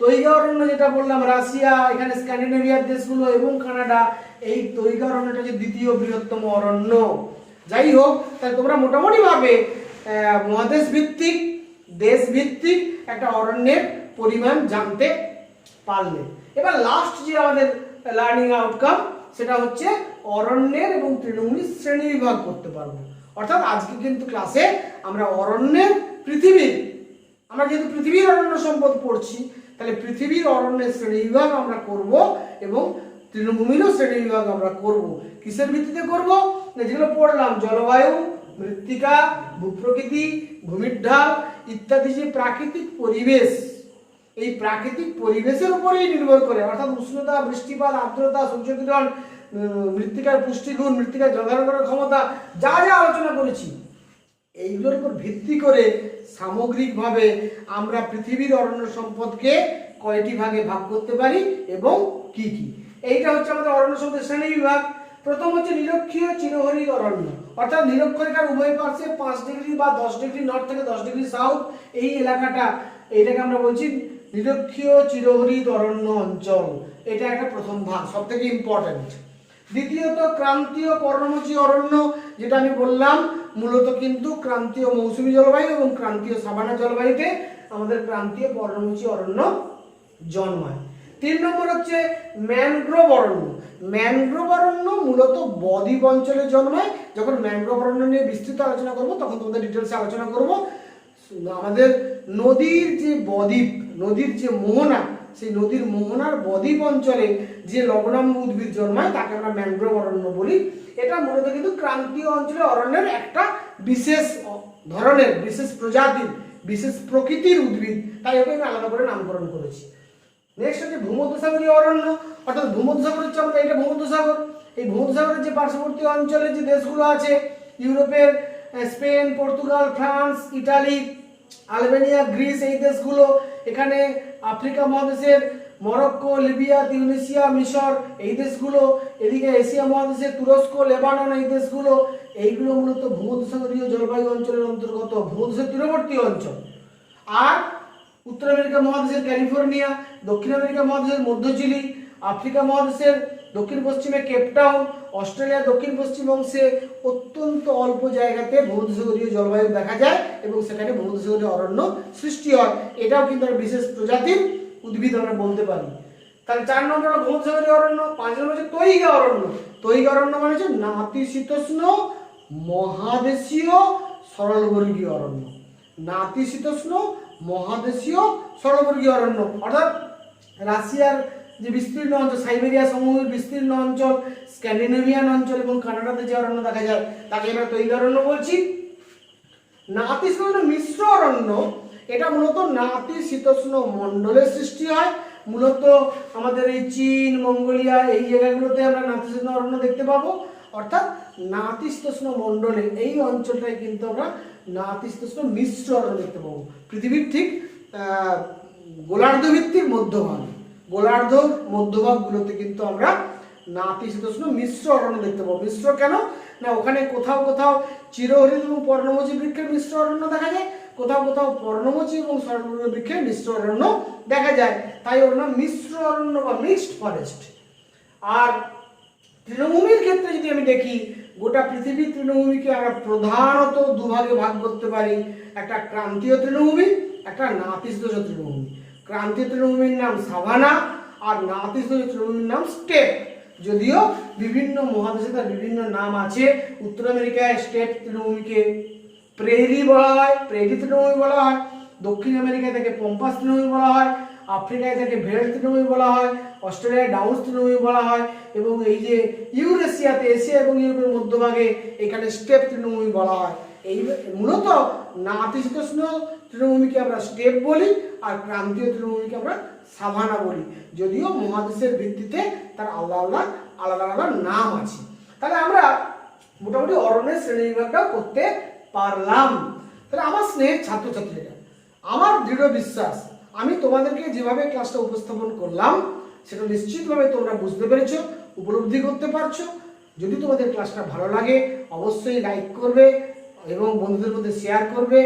তৈগা অরণ্য, যেটা বললাম রাশিয়া, এখানে স্ক্যান্ডিনেভিয়ার দেশগুলো এবং কানাডা, এই তৈগা অরণ্যটা হচ্ছে দ্বিতীয় বৃহত্তম অরণ্য। যাই হোক, তাহলে তোমরা মোটামুটিভাবে মহাদেশ ভিত্তিক, দেশ ভিত্তিক একটা অরণ্যের পরিমাণ জানতে পারলে। এবার লাস্ট যে আমাদের লার্নিং আউটকাম, সেটা হচ্ছে অরণ্যের এবং তৃণভূমির শ্রেণী বিভাগ করতে পারবো। অর্থাৎ আজকে কিন্তু ক্লাসে আমরা অরণ্যের, পৃথিবীর, আমরা যেহেতু পৃথিবীর অরণ্য সম্পদ পড়ছি, তাহলে পৃথিবীর অরণ্যের শ্রেণী বিভাগ আমরা করব এবং তৃণভূমিরও শ্রেণী বিভাগ আমরা করব। কিসের ভিত্তিতে করব? যেগুলো পড়লাম, জলবায়ু, মৃত্তিকা, ভূপ্রকৃতি, ভূমির ঢাল ইত্যাদি যে প্রাকৃতিক পরিবেশ, এই প্রাকৃতিক পরিবেশের উপরেই নির্ভর করে, অর্থাৎ উষ্ণতা, বৃষ্টিপাত, আর্দ্রতা, সূর্যকিরণ, মৃত্তিকার পুষ্টিগুণ, মৃত্তিকার জলধারণ করার ক্ষমতা, যা যা আলোচনা করেছি, এইগুলোর উপর ভিত্তি করে সামগ্রিকভাবে আমরা পৃথিবীর অরণ্য সম্পদকে কয়টি ভাগে ভাগ করতে পারি এবং কি কি। এইটা হচ্ছে আমাদের অরণ্য সম্পদের শ্রেণী বিভাগ। প্রথম হচ্ছে নিরক্ষীয় চিরহরিত অরণ্য, অর্থাৎ নিরক্ষরেখার উভয় পার্শ্বে 5 ডিগ্রি বা 10 ডিগ্রি নর্থ থেকে 10 ডিগ্রি সাউথ, এই এলাকাটা, এইটাকে আমরা বলছি নিরক্ষীয় চিরহরিত অরণ্য অঞ্চল। এটা একটা প্রথম ভাগ, সব থেকে ইম্পর্টেন্ট। দ্বিতীয়ত ক্রান্তীয় পর্ণমোচী অরণ্য, যেটা আমি বললাম মূলত কিন্তু ক্রান্তীয় মৌসুমী জলবায়ু এবং ক্রান্তীয় সাভানা জলবায়ুতে আমাদের ক্রান্তীয় পর্ণমোচী অরণ্য জন্মায়। 3 নম্বর হচ্ছে ম্যানগ্রোভ অরণ্য। ম্যানগ্রোভ অরণ্য মূলত বদ্বীপ অঞ্চলে জন্মায়। যখন ম্যানগ্রোভ অরণ্য নিয়ে বিস্তৃত আলোচনা করব তখন তোমাদের ডিটেলসে আলোচনা করব। আমাদের নদীর যে বদ্বীপ, নদীর যে মোহনা, সেই নদীর মোহনার বদ্বীপ অঞ্চলে যে লবণাম্ব উদ্ভিদ জন্মায় তাকে আমরা ম্যানগ্রোভ অরণ্য বলি। এটা মূলত কিন্তু ক্রান্তীয় অঞ্চলে অরণ্যের একটা বিশেষ ধরনের, বিশেষ প্রজাতির, বিশেষ প্রকৃতির উদ্ভিদ, তাই ওকে আমি আলাদা করে নামকরণ করেছি। নেক্সট হচ্ছে ভূমধ্যসাগরীয় অরণ্য, অর্থাৎ ভূমধ্যসাগর হচ্ছে আমাদের এটা ভূমধ্যসাগর। এই ভূমধ্যসাগরের যে পার্শ্ববর্তী অঞ্চলে যে দেশগুলো আছে, ইউরোপের Spain, Portugal, France, Italy, Albania, Greece, এই দেশগুলো, এখানে আফ্রিকা মহাদেশের মরক্কো, লিবিয়া, তিউনিসিয়া, মিশর, এই দেশগুলো, এদিকে এশিয়া মহাদেশের তুরস্ক, লেবানন, এই দেশগুলো, এইগুলো মূলত ভূমধ্যসাগরীয় জলবায়ু অঞ্চলের অন্তর্গত, ভূমধ্যসাগর তীরবর্তী অঞ্চল। আর উত্তর আমেরিকা মহাদেশের ক্যালিফোর্নিয়া, দক্ষিণ আমেরিকা মহাদেশের মধ্য চিলি, আফ্রিকা মহাদেশের দক্ষিণ পশ্চিমে কেপটাউন, অস্ট্রেলিয়ার দক্ষিণ পশ্চিম অংশে অত্যন্ত অল্প জায়গাতে ভূমধ্যসাগরীয় জলবায়ু দেখা যায় এবং সেখানে ভূমধ্যসাগরীয় অরণ্য সৃষ্টি হয়। এটাও কিন্তু একটা বিশেষ প্রজাতির উদ্ভিদ আমরা বলতে পারি। তাহলে 4 নম্বর হলো ভূমধ্যসাগরীয় অরণ্য। 5 নম্বর হচ্ছে তৈগা অরণ্য। তৈগা অরণ্য মানে হচ্ছে নাতিশীতোষ্ণ মহাদেশীয় সরলবর্গীয় অরণ্য। নাতিশীতোষ্ণ মহাদেশীয় সরলবর্গীয় অরণ্য, অর্থাৎ রাশিয়ার যে বিস্তীর্ণ অঞ্চল, সাইবেরিয়া সমভূমির বিস্তীর্ণ অঞ্চল, স্ক্যান্ডিনেভিয়ান অঞ্চল এবং কানাডাতে যে অরণ্য দেখা যায় তাকে আমরা তৈগা অরণ্য বলছি। নাতিশীতোষ্ণ মিশ্র অরণ্য, এটা মূলত নাতিশীতোষ্ণ মণ্ডলের সৃষ্টি হয়। মূলত আমাদের এই চীন, মঙ্গোলিয়া এই জায়গাগুলোতে আমরা নাতিশীতোষ্ণ অরণ্য দেখতে পাবো। অর্থাৎ নাতিশীতোষ্ণ মণ্ডলে এই অঞ্চলটায় কিন্তু আমরা নাতিশীতোষ্ণ মিশ্র অরণ্য দেখতে পাবো। পৃথিবীর ঠিক গোলার্ধভিত্তির মধ্যভাগ, গোলার্ধ মধ্যভাগগুলোতে কিন্তু আমরা নাতিশীতোষ্ণ মিশ্র অরণ্য দেখতে পাবো। মিশ্র কেন না, ওখানে কোথাও কোথাও চিরহরিৎ এবং পর্ণমোচী বৃক্ষের মিশ্র অরণ্য দেখা যায়, কোথাও কোথাও পর্ণমোচী এবং সর্ববৃহৎ বৃক্ষের মিশ্র অরণ্য দেখা যায়, তাই ওর নাম মিশ্র অরণ্য বা মিক্সড ফরেস্ট। আর তৃণভূমির ক্ষেত্রে যদি আমি দেখি, গোটা পৃথিবীর তৃণভূমিকে আমরা প্রধানত দুভাগে ভাগ করতে পারি, একটা ক্রান্তীয় তৃণভূমি, একটা নাতিশীতোষ্ণ তৃণভূমি। ক্রান্তীয় তৃণভূমির নাম সাভানা আর নাতিশীতোষ্ণ তৃণভূমির নাম স্টেপ। যদিও বিভিন্ন মহাদেশে তার বিভিন্ন নাম আছে। উত্তর আমেরিকায় স্টেপ তৃণভূমিকে প্রেরি বলা হয়, প্রেরি তৃণভূমি বলা হয়। দক্ষিণ আমেরিকায় তাকে পম্পাস তৃণভূমি বলা হয়। আফ্রিকায় তাকে ভেল্ট তৃণভূমি বলা হয়। অস্ট্রেলিয়ায় ডাউন্স তৃণভূমি বলা হয়। এবং এই যে ইউরেশিয়াতে, এশিয়া এবং ইউরোপের মধ্যভাগে এখানে স্টেপ তৃণভূমি বলা হয়। এই মূলত নাতিশীতোষ্ণ তৃণভূমিকে আমরা স্টেপ বলি আর ক্রান্তীয় তৃণভূমিকে আমরা সাভানা বলি। যদিও মহাদেশের ভিত্তিতে তার আলাদা আলাদা নাম আছে। তাহলে আমরা মোটামুটি অরণ্যের শ্রেণীবিভাগটাও করতে পারলাম। তাহলে আমার স্নেহের ছাত্রছাত্রীরা, আমার দৃঢ় বিশ্বাস আমি তোমাদেরকে যেভাবে ক্লাসটা উপস্থাপন করলাম সেটা নিশ্চিতভাবে তোমরা বুঝতে পেরেছো, উপলব্ধি করতে পারছো। যদি তোমাদের ক্লাসটা ভালো লাগে অবশ্যই লাইক করবে এবং বন্ধুদের মধ্যে শেয়ার করবে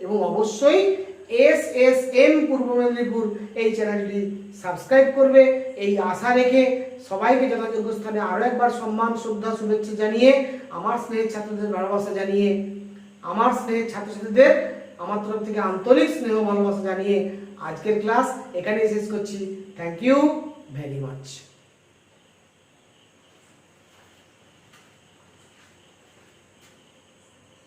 এবং অবশ্যই SSM পূর্ব মেদিনীপুর এই চ্যানেলটি সাবস্ক্রাইব করবে। এই আশা রেখে সবাইকে যথাযোগ্য স্থানে আরও একবার সম্মান, শ্রদ্ধা, শুভেচ্ছা জানিয়ে, আমার স্নেহের ছাত্রদের ভালোবাসা জানিয়ে, আমার স্নেহের ছাত্রছাত্রীদের আমার তরফ থেকে আন্তরিক স্নেহ ভালোবাসা জানিয়ে আজকের ক্লাস এখানেই শেষ করছি। Thank you very much.